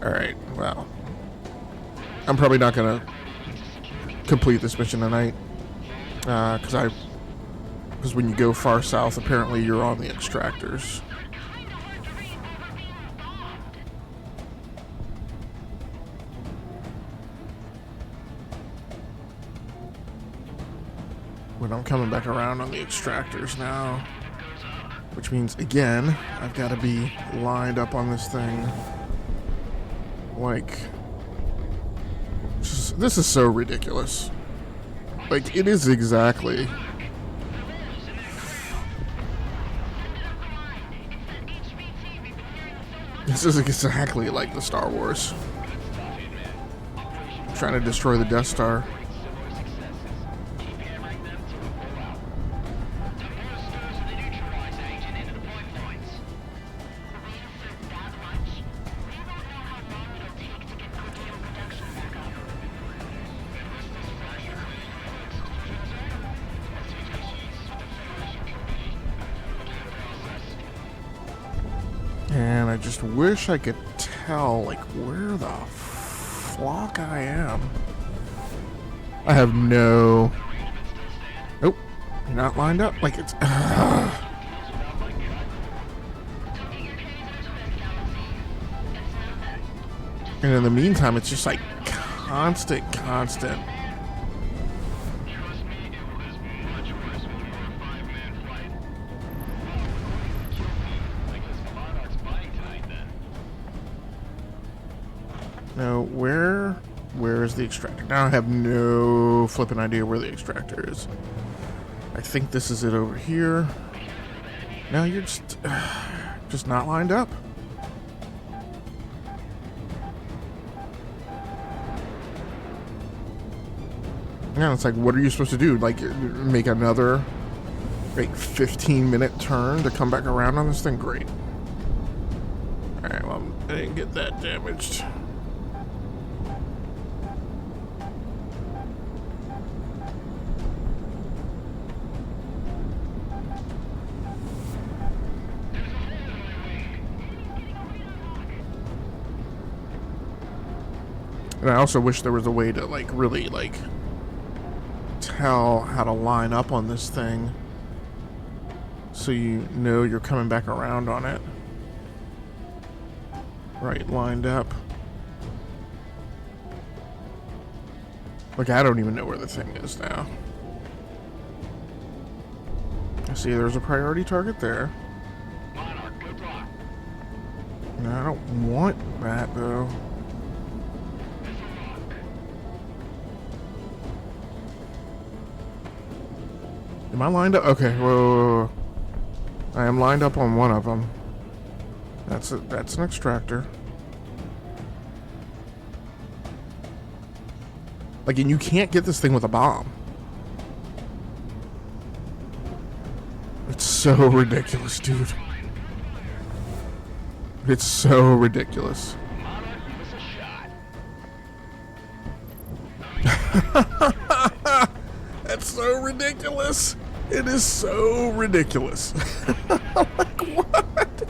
All right, well, I'm probably not gonna complete this mission tonight because when you go far south, apparently you're on the extractors. But I'm coming back around on the extractors now, which means again I've got to be lined up on this thing. Like, this is so ridiculous. Like, it is exactly. This is exactly like the Star Wars. Trying to destroy the Death Star. And I just wish I could tell, like, where the flock I am. I have no... Nope. You're not lined up. Like, it's... And in the meantime, it's just, like, constant... Now, where is the extractor? Now I have no flipping idea where the extractor is. I think this is it over here. Now you're just not lined up. Yeah, it's like, what are you supposed to do? Like, make another, like, 15-minute turn to come back around on this thing? Great. Alright, well, I didn't get that damaged. And I also wish there was a way to, like, really, like, tell how to line up on this thing so you know you're coming back around on it. Right, lined up. Like, I don't even know where the thing is now. I see there's a priority target there. Monarch, good luck. No, I don't want that, though. Am I lined up? Okay, whoa. I am lined up on one of them. That's an extractor. Like, and you can't get this thing with a bomb. It's so ridiculous, dude. It's so ridiculous. Monarch, give us a shot. That's so ridiculous. It is so ridiculous. Like, what?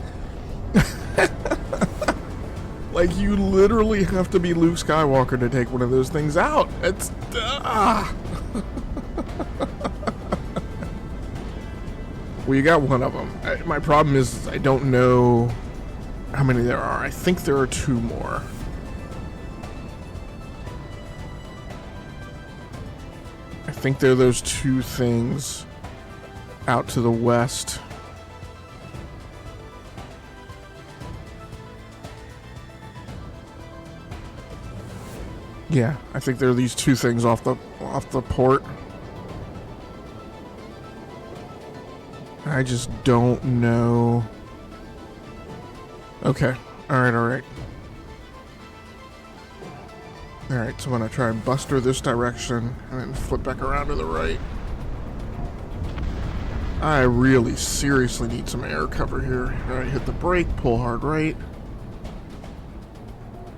Like, you literally have to be Luke Skywalker to take one of those things out. It's... Well, you got one of them. My problem is I don't know how many there are. I think there are 2 more. I think they're those 2 things out to the west. Yeah, I think there are these 2 things off the port. I just don't know. Okay. Alright. Alright, so I'm gonna try and buster this direction and then flip back around to the right. I really seriously need some air cover here. Alright, hit the brake, pull hard right.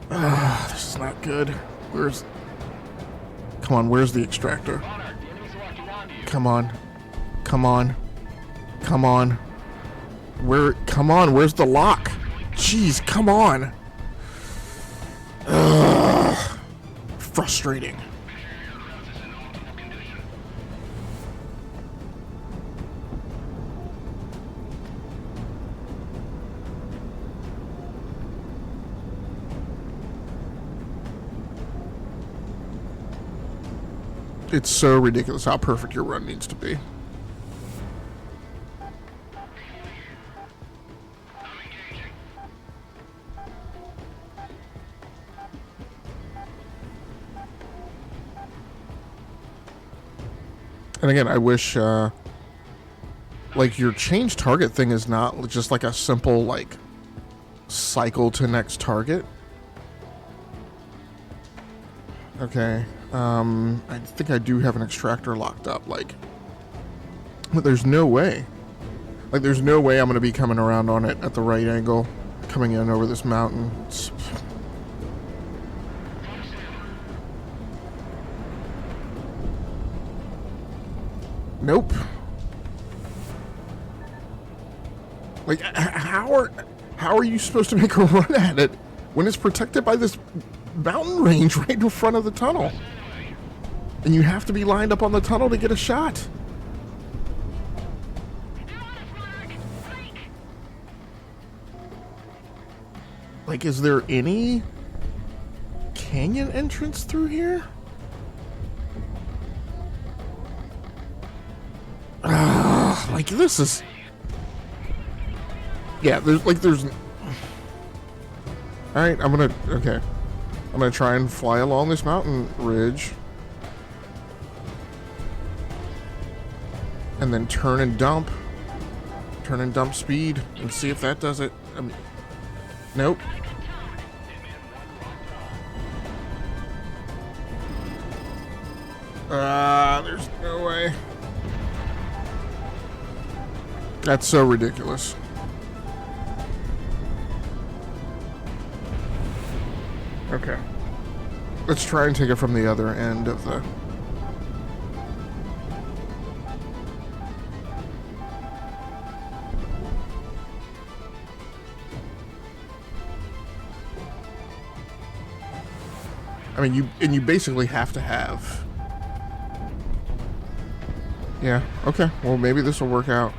This is not good. Come on, where's the extractor? Monarch, the enemy's locking onto you. Come on. Where's the lock? Jeez, come on. Ugh. Frustrating. It's so ridiculous how perfect your run needs to be. And again, I wish, like, your change target thing is not just like a simple, like, cycle to next target. Okay, I think I do have an extractor locked up, like, but there's no way. Like, there's no way I'm going to be coming around on it at the right angle, coming in over this mountain. Nope. Like, how are you supposed to make a run at it when it's protected by this mountain range right in front of the tunnel? And you have to be lined up on the tunnel to get a shot. Like, is there any canyon entrance through here? Like, this is... Yeah, there's... Alright, I'm gonna try and fly along this mountain ridge. And then turn and dump. Turn and dump speed and see if that does it. I mean, nope. There's no way. That's so ridiculous. Okay. Let's try and take it from the other end of the... I mean, you basically have to have... Yeah, okay. Well, maybe this will work out.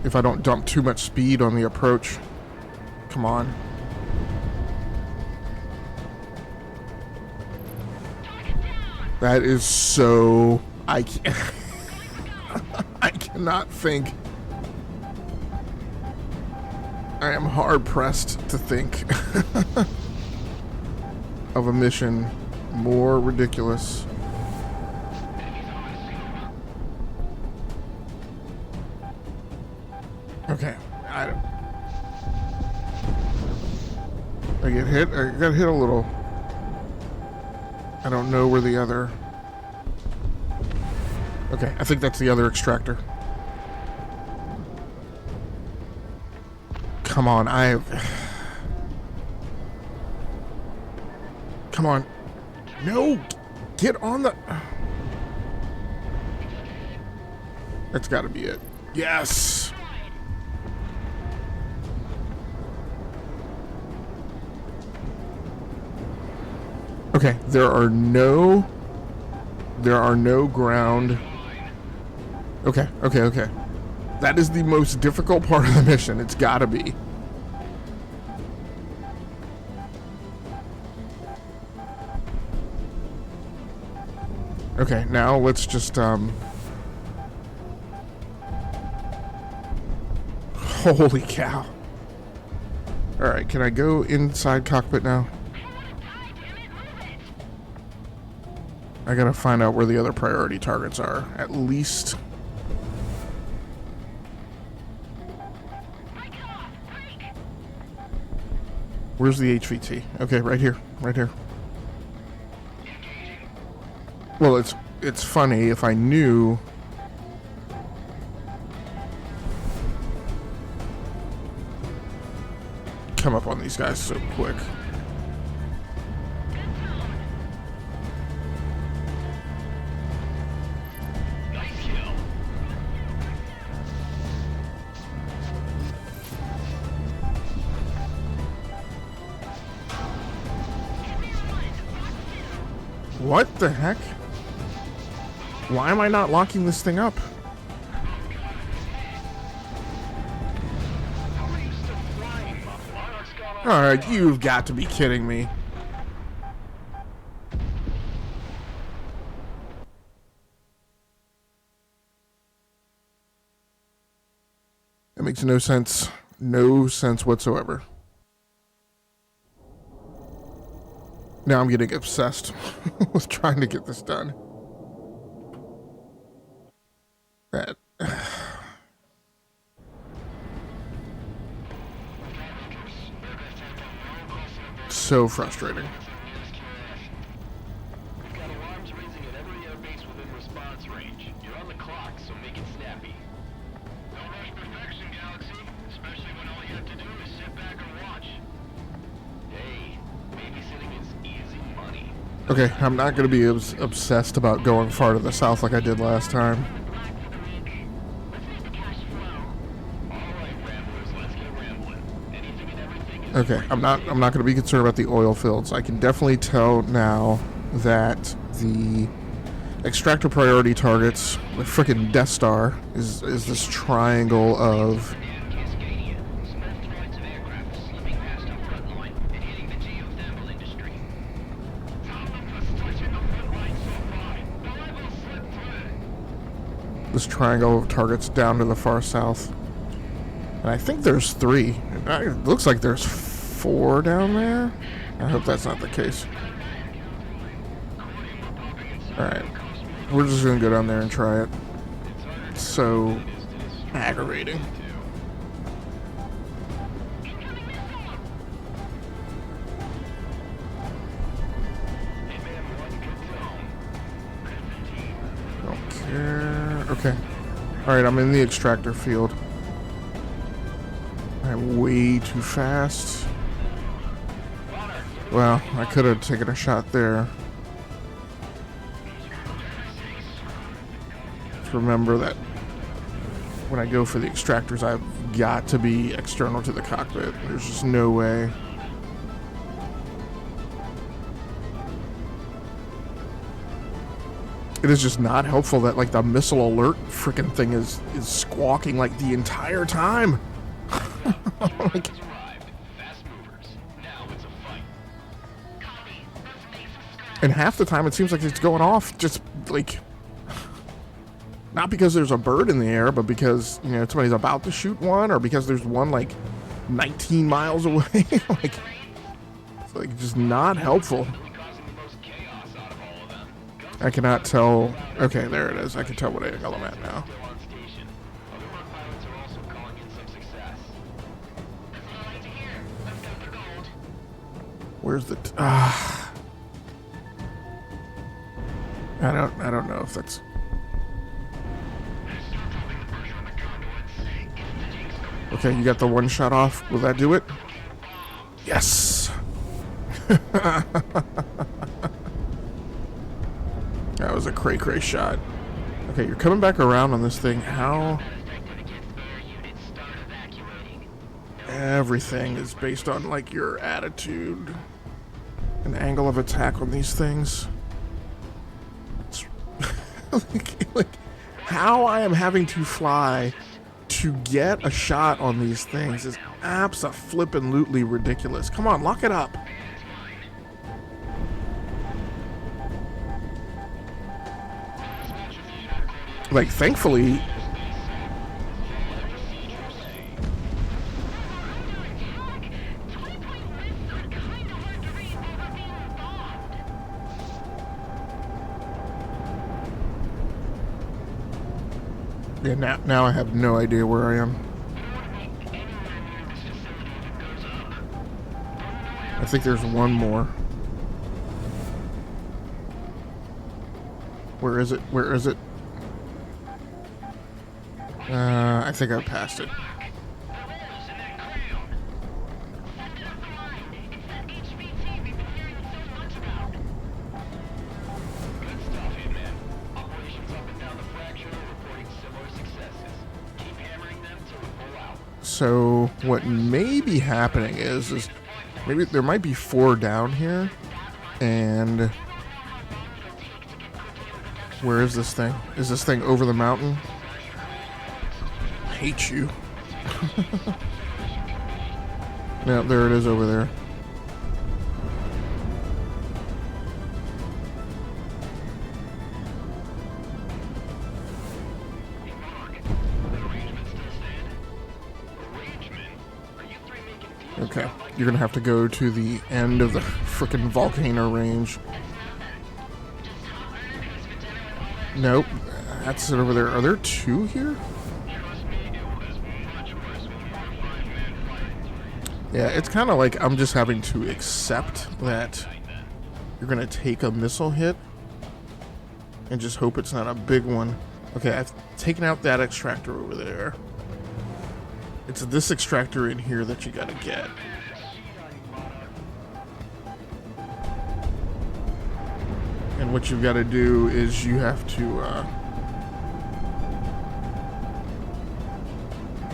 If I don't dump too much speed on the approach. Come on. That is so... I cannot think. I am hard-pressed to think of a mission more ridiculous. Okay, I get hit. I got hit a little. I don't know where the other... Okay, I think that's the other extractor. Come on, Come on. No! Get on the... That's gotta be it. Yes! Okay, there are no ground. Okay. That is the most difficult part of the mission. It's gotta be. Okay, now let's just, holy cow. Alright, can I go inside cockpit now? I gotta find out where the other priority targets are, at least. Where's the HVT? Okay, right here. Well, it's funny if I knew... Come up on these guys so quick. What the heck? Why am I not locking this thing up? Alright, you've got to be kidding me. That makes no sense. No sense whatsoever. Now I'm getting obsessed with trying to get this done. That... so frustrating. We've got alarms raising at every airbase within response range. You're on the clock, so make it snappy. Don't rush perfection, Galaxy. Especially when all you have to do is sit back and watch. Hey, babysitting is easy money. Okay, I'm not going to be obsessed about going far to the south like I did last time. Okay, I'm not going to be concerned about the oil fields. I can definitely tell now that the extractor priority targets, the frickin' Death Star, is this triangle of... this triangle of targets down to the far south. And I think there's 3. It looks like there's 4 down there. I hope that's not the case. Alright. We're just going to go down there and try it. It's so aggravating. Okay. Alright, I'm in the extractor field. I'm way too fast. Well, I could have taken a shot there. Just remember that when I go for the extractors, I've got to be external to the cockpit. There's just no way. It is just not helpful that like the missile alert freaking thing is squawking like the entire time. Like, and half the time it seems like it's going off just like not because there's a bird in the air, but because, you know, somebody's about to shoot one, or because there's one like 19 miles away. Like, it's like just not helpful. I cannot tell. Okay, there it is. I can tell what angle I'm at now. Where's the? I don't know if that's. Okay, you got the one shot off. Will that do it? Yes. That was a cray shot. Okay, you're coming back around on this thing. How? Everything is based on like your attitude and angle of attack on these things. It's like how I am having to fly to get a shot on these things is abso-flippin-lutely ridiculous. Come on, lock it up. Like, thankfully, yeah, now I have no idea where I am. I think there's one more. Where is it? Where is it? I think I passed it. So what may be happening is maybe there might be 4 down here, and where is this thing? Is this thing over the mountain? I hate you. Yeah, there it is over there. Okay, you're gonna have to go to the end of the frickin' volcano range. Nope, that's it over there. Are there 2 here? Yeah, it's kind of like I'm just having to accept that you're gonna take a missile hit and just hope it's not a big one. Okay, I've taken out that extractor over there. It's this extractor in here that you gotta get. And what you've got to do is you have to,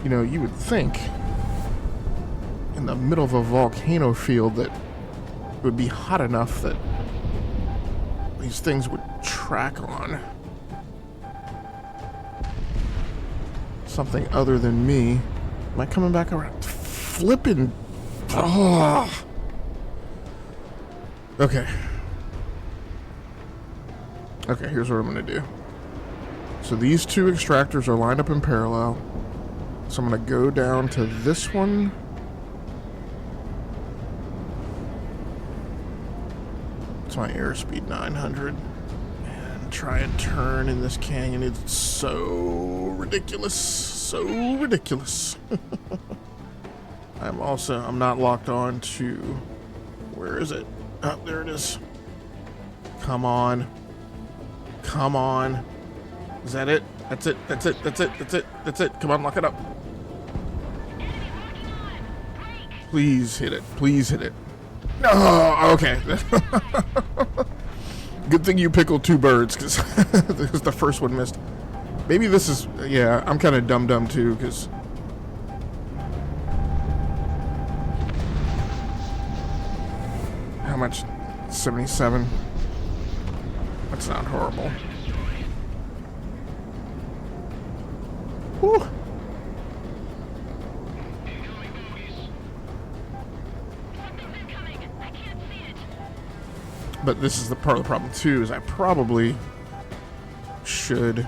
you know, you would think in the middle of a volcano field that it would be hot enough that these things would track on something other than me. Am I coming back around? Flippin'. Oh. Okay. Okay, here's what I'm going to do. So these 2 extractors are lined up in parallel. So I'm going to go down to this one. It's my airspeed 900. And try and turn in this canyon. It's so ridiculous. So ridiculous. I'm not locked on to... Where is it? Oh, there it is. Come on. Come on. Is that it? That's it. That's it. That's it. That's it. That's it. Come on, lock it up. Please hit it. Please hit it. No. Okay. Good thing you pickled two birds, because the first one missed. Maybe this is... Yeah, I'm kind of dumb too, because... How much? 77. That's not horrible. Whew. But this is the part of the problem too, is I probably should...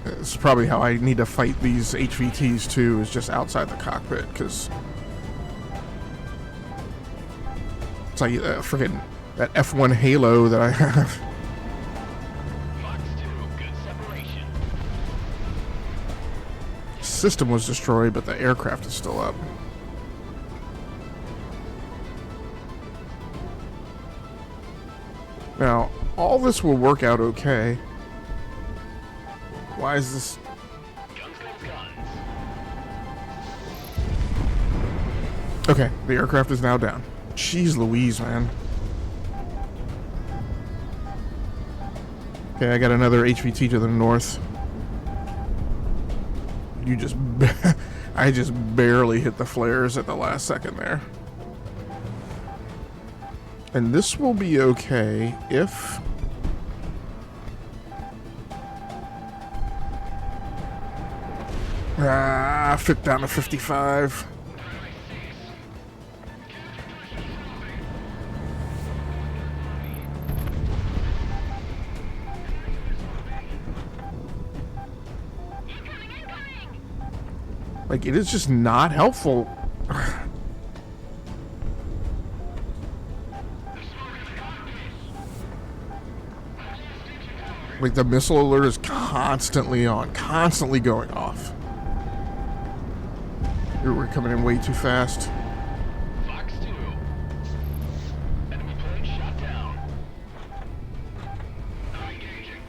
This is probably how I need to fight these HVTs too, is just outside the cockpit, because it's like freaking that F1 Halo that I have. Fox 2, good separation. System was destroyed, but the aircraft is still up. Now, all this will work out okay. Why is this? Guns, guns, guns. Okay, the aircraft is now down. Jeez Louise, man. Okay, I got another HVT to the north. You just... I just barely hit the flares at the last second there. And this will be okay if... fit down to 55. Like, it is just not helpful. Like, the missile alert is constantly on, constantly going off. We're coming in way too fast. Fox 2. Enemy plane shot down. Not engaging.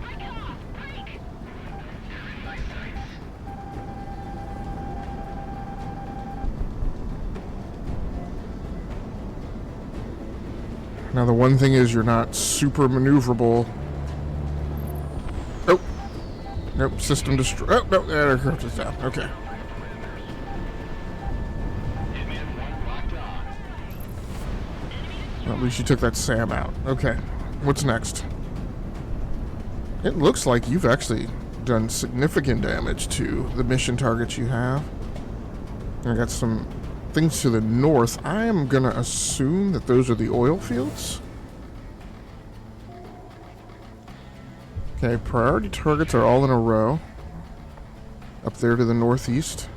Break off! Break! You're in my sights. Now, the one thing is you're not super maneuverable. Oh. Nope, system destroyed. Oh, no, that aircraft is down. Okay. Well, at least you took that SAM out. Okay. What's next? It looks like you've actually done significant damage to the mission targets you have. I got some things to the north. I am going to assume that those are the oil fields. Okay, priority targets are all in a row. Up there to the northeast.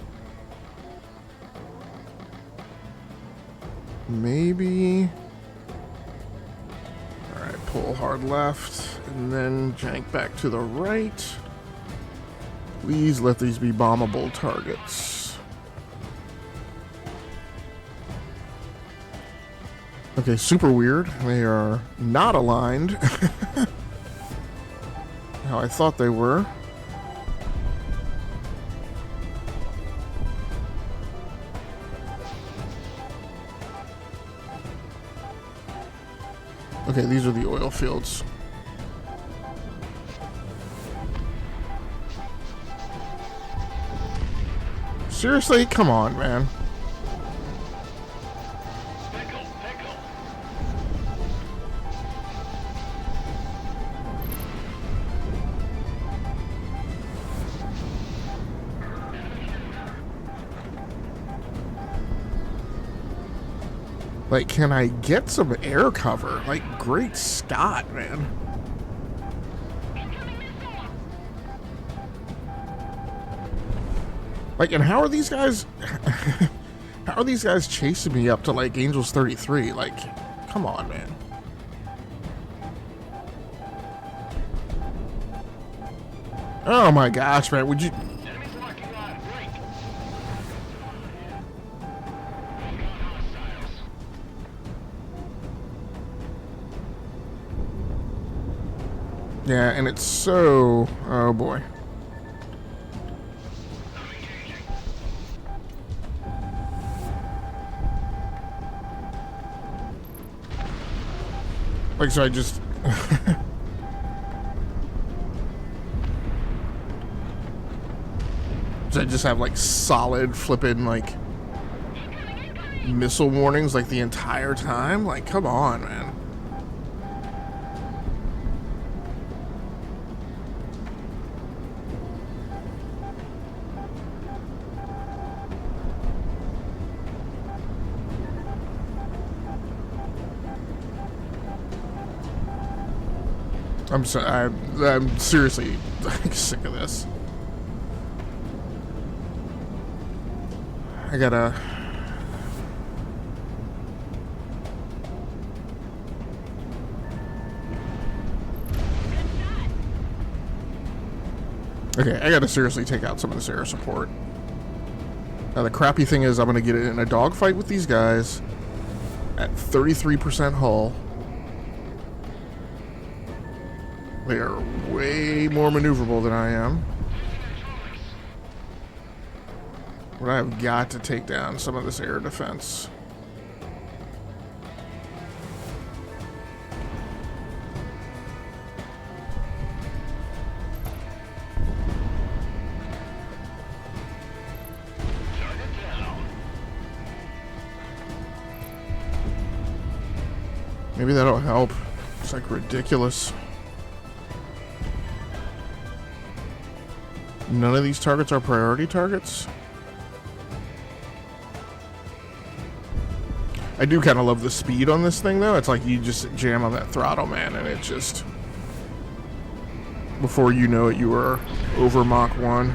Maybe... Alright, pull hard left, and then jank back to the right. Please let these be bombable targets. Okay, super weird. They are not aligned. How I thought they were. Okay, these are the oil fields. Seriously? Come on, man. Pickle, pickle. Like, can I get some air cover? Like, great Scott, man. Like, and how are these guys... how are these guys chasing me up to, like, Angels 33? Like, come on, man. Oh my gosh, man. Would you... Enemies locking on. Break. Yeah, and it's so... Oh, boy. Like, so I just... so I just have, like, solid flipping, like, missile warnings, like, the entire time? Like, come on, man. I'm seriously like, sick of this. I gotta... Okay, I gotta seriously take out some of this air support. Now the crappy thing is I'm gonna get in a dogfight with these guys at 33% hull. They are way more maneuverable than I am. But I've got to take down some of this air defense. Maybe that'll help. It's like ridiculous. None of these targets are priority targets. I do kind of love the speed on this thing, though. It's like you just jam on that throttle, man, and it just... Before you know it, you are over Mach 1.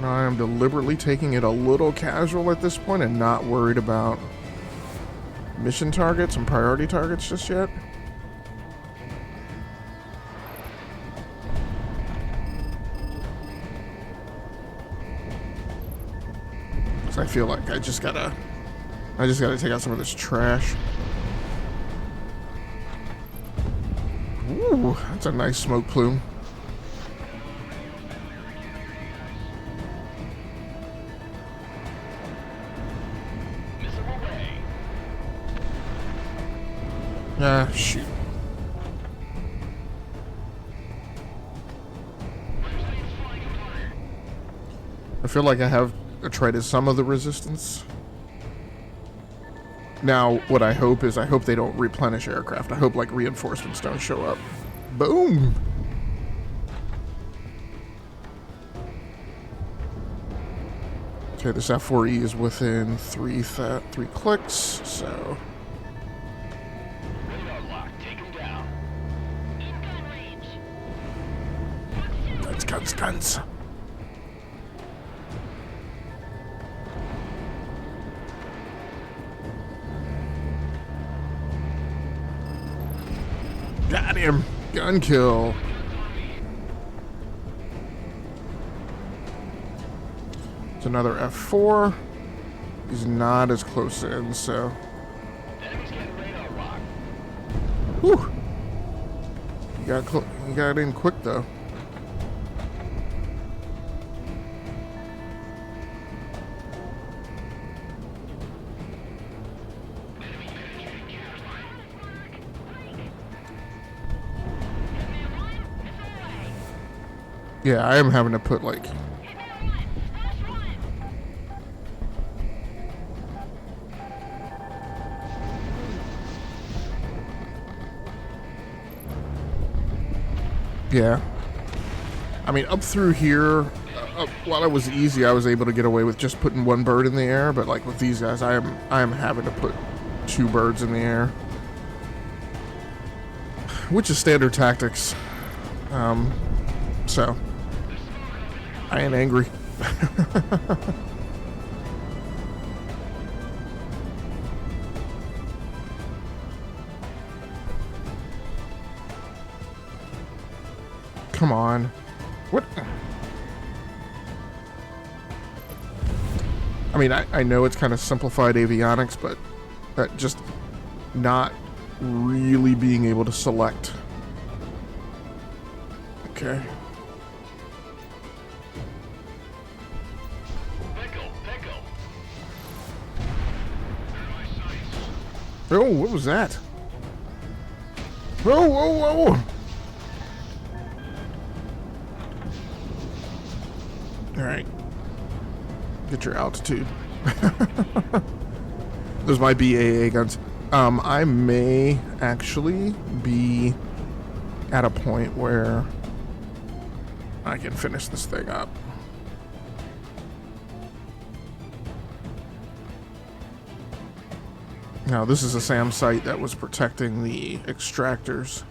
Now I am deliberately taking it a little casual at this point and not worried about mission targets and priority targets just yet. So I feel like I just gotta take out some of this trash. Ooh, that's a nice smoke plume. Ah, shoot. I feel like I have attrited some of the resistance. Now, what I hope is, I hope they don't replenish aircraft. I hope, like, reinforcements don't show up. Boom! Okay, this F4E is within three clicks, so... Guns. Got him. Gun kill. It's another F4. He's not as close in, so. Whew. He got in quick though. Yeah, I am having to put, like... Yeah. I mean, up through here, while it was easy, I was able to get away with just putting one bird in the air, but, like, with these guys, I am having to put 2 birds in the air. Which is standard tactics. So... I ain't angry. Come on. What? I mean, I know it's kind of simplified avionics, but just not really being able to select. Okay. Oh, what was that? Whoa, whoa, whoa! Alright. Get your altitude. Those might be AA guns. I may actually be at a point where I can finish this thing up. Now, this is a SAM site that was protecting the extractors.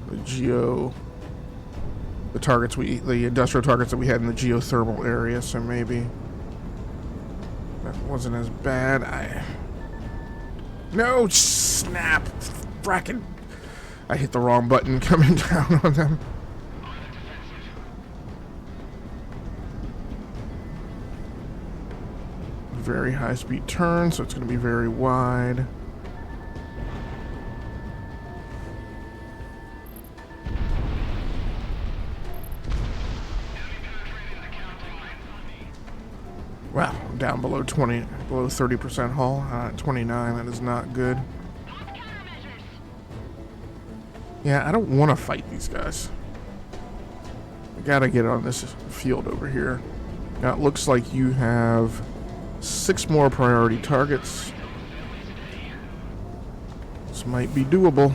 The industrial targets that we had in the geothermal area, so maybe that wasn't as bad. No, snap! Frackin'! I hit the wrong button coming down on them. Very high speed turn, so it's going to be very wide. Wow, down below 30% hull. 29, that is not good. Yeah, I don't want to fight these guys. I gotta get on this field over here. Now it looks like you have 6 more priority targets. This might be doable.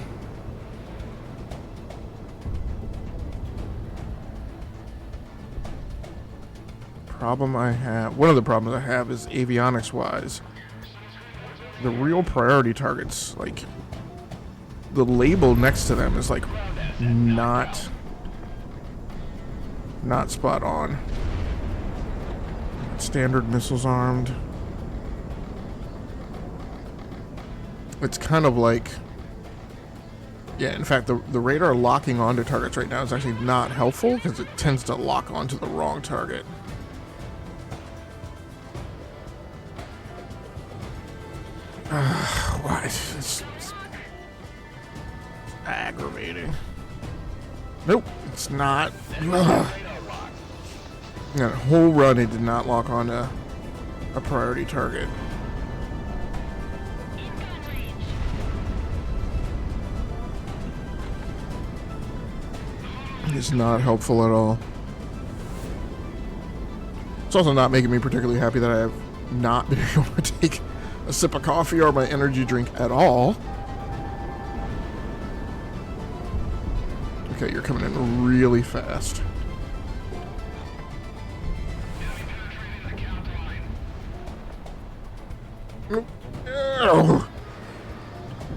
One of the problems I have is avionics wise. The real priority targets, like the label next to them is like not spot on. Standard missiles armed. It's kind of like, yeah, in fact the radar locking onto targets right now is actually not helpful because it tends to lock onto the wrong target. Why? It's aggravating. Nope, it's not. That whole run, it did not lock onto a priority target. It's not helpful at all. It's also not making me particularly happy that I have not been able to take a sip of coffee or my energy drink at all. Okay, you're coming in really fast.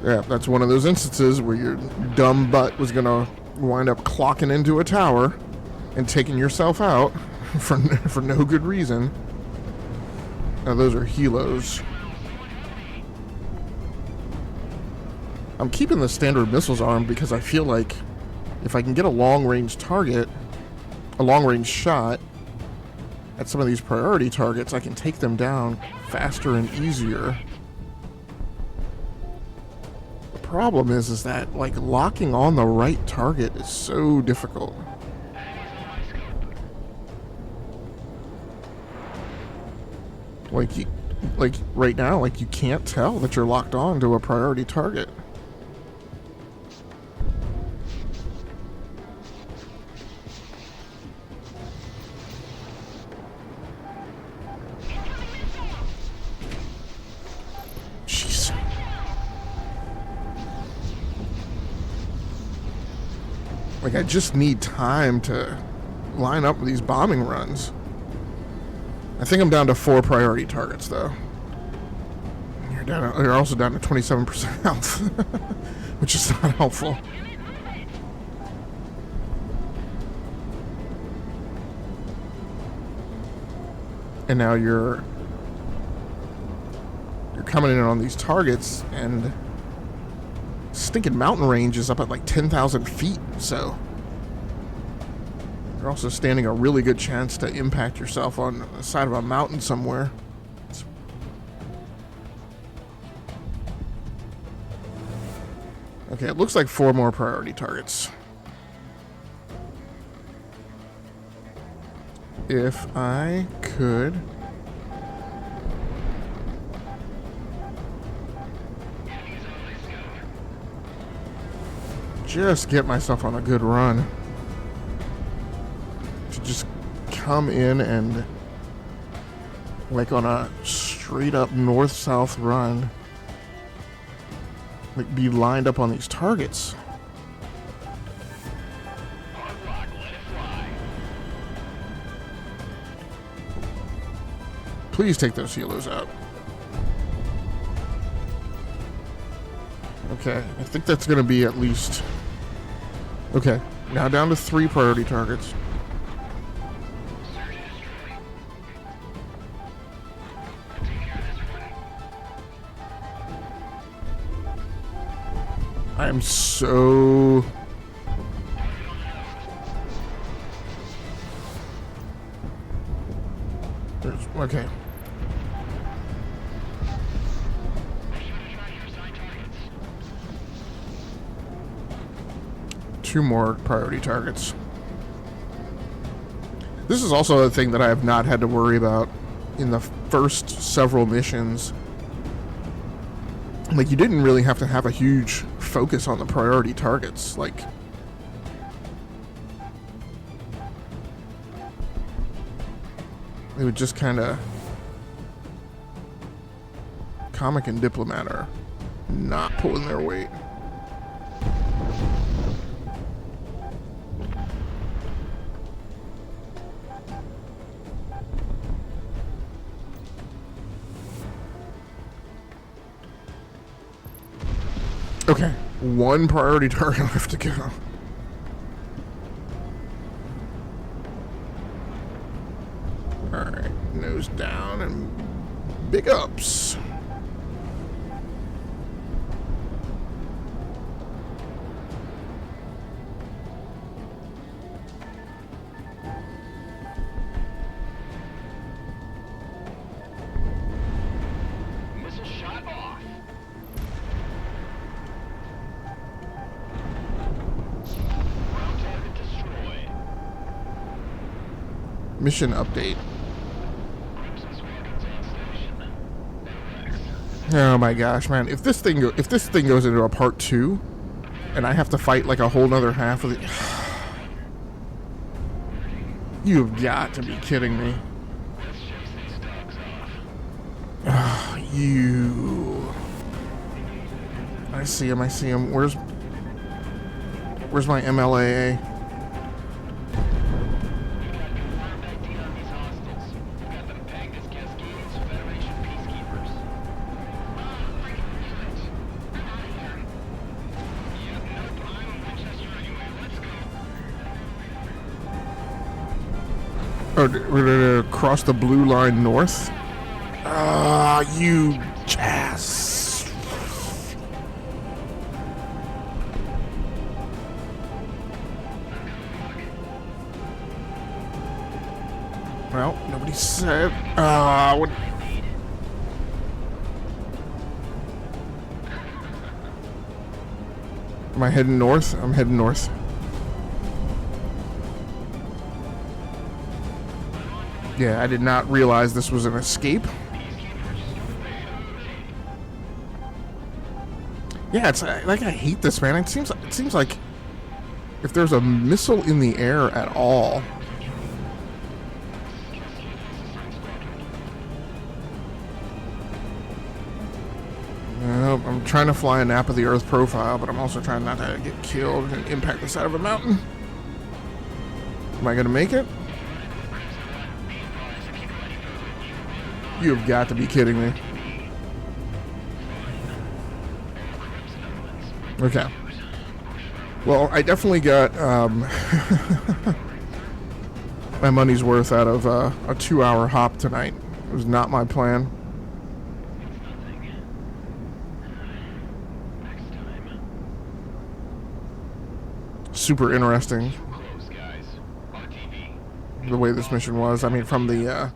Yeah, that's one of those instances where your dumb butt was gonna wind up clocking into a tower and taking yourself out for no good reason. Now those are helos. I'm keeping the standard missiles arm because I feel like if I can get a long-range target, a long-range shot at some of these priority targets, I can take them down faster and easier. The problem is that like locking on the right target is so difficult. Like right now, like you can't tell that you're locked on to a priority target. Like, I just need time to line up these bombing runs. I think I'm down to 4 priority targets, though. You're also down to 27% health, which is not helpful. And now you're coming in on these targets, and stinking mountain range is up at like 10,000 feet, so You're also standing a really good chance to impact yourself on the side of a mountain somewhere. Okay, it looks like 4 more priority targets. If I could... just get myself on a good run. To just come in and, like, on a straight up north-south run, like, be lined up on these targets. Please take those healers out. Okay, I think that's going to be at least... Okay, now down to 3 priority targets. I am so... Okay. Two more priority targets. This is also a thing that I have not had to worry about in the first several missions. Like, you didn't really have to have a huge focus on the priority targets. Like, they would just kind of... Comic and Diplomat are not pulling their weight. Okay, 1 priority target left to go. Alright, nose down and big ups. Mission update. Oh my gosh, man! If this thing goes into a part 2, and I have to fight like a whole nother half of the, you've got to be kidding me! Oh, you! I see him. I see him. Where's my MLAA? Oh, we're gonna cross the blue line north? Ah, you ass. Well, nobody said. What? Am I heading north? I'm heading north. Yeah, I did not realize this was an escape. Yeah, it's like, I hate this, man. It seems like if there's a missile in the air at all, I'm trying to fly a nap of the Earth profile, but I'm also trying not to get killed and impact the side of a mountain. Am I gonna make it? You've got to be kidding me. Okay. Well, I definitely got my money's worth out of a 2-hour hop tonight. It was not my plan. Super interesting. the way this mission was. I mean, from the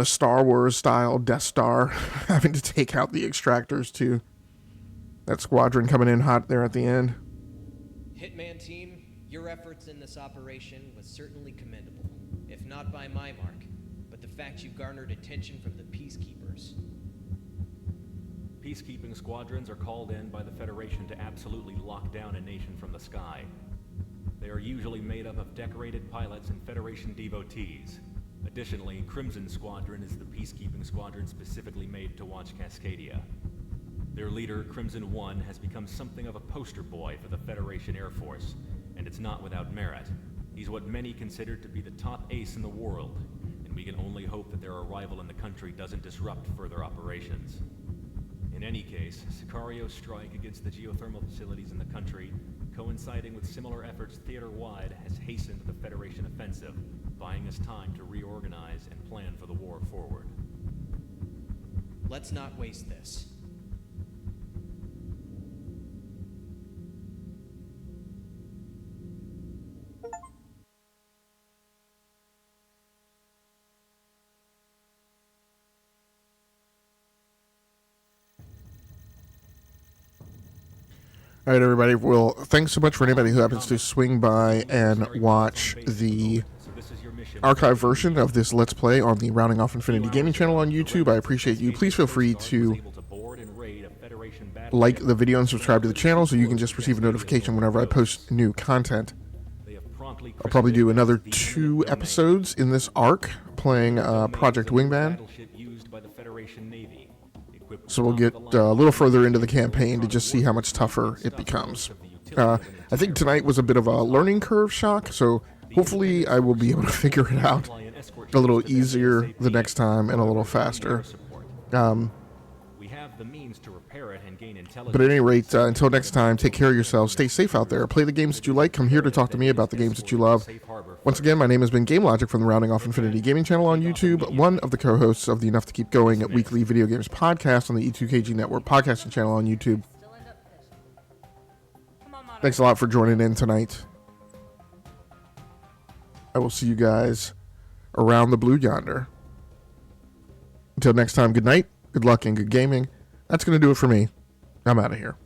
Star Wars style Death Star, having to take out the extractors too. That squadron coming in hot there at the end. Hitman team, your efforts in this operation was certainly commendable, if not by my mark, but the fact you garnered attention from the peacekeepers. Peacekeeping squadrons are called in by the Federation to absolutely lock down a nation from the sky. They are usually made up of decorated pilots and Federation devotees. Additionally, Crimson Squadron is the peacekeeping squadron specifically made to watch Cascadia. Their leader, Crimson One, has become something of a poster boy for the Federation Air Force, and it's not without merit. He's what many consider to be the top ace in the world, and we can only hope that their arrival in the country doesn't disrupt further operations. In any case, Sicario's strike against the geothermal facilities in the country, coinciding with similar efforts theater-wide, has hastened the Federation offensive, buying us time to reorganize and plan for the war forward. Let's not waste this. All right, everybody. Well, thanks so much for anybody who happens to swing by and watch the archive version of this Let's Play on the Rounding Off Infinity Gaming channel on YouTube. I appreciate you. Please feel free to like the video and subscribe to the channel so you can just receive a notification whenever I post new content. I'll probably do another 2 episodes in this arc playing Project Wingman. So we'll get a little further into the campaign to just see how much tougher it becomes. I think tonight was a bit of a learning curve shock, so hopefully I will be able to figure it out a little easier the next time and a little faster. But at any rate, until next time, take care of yourselves, stay safe out there, play the games that you like, come here to talk to me about the games that you love. Once again, my name has been GameLogic from the Rounding Off Infinity Gaming channel on YouTube, one of the co-hosts of the Enough to Keep Going weekly video games podcast on the E2KG Network podcasting channel on YouTube. Thanks a lot for joining in tonight. I will see you guys around the blue yonder. Until next time, good night, good luck, and good gaming. That's going to do it for me. I'm out of here.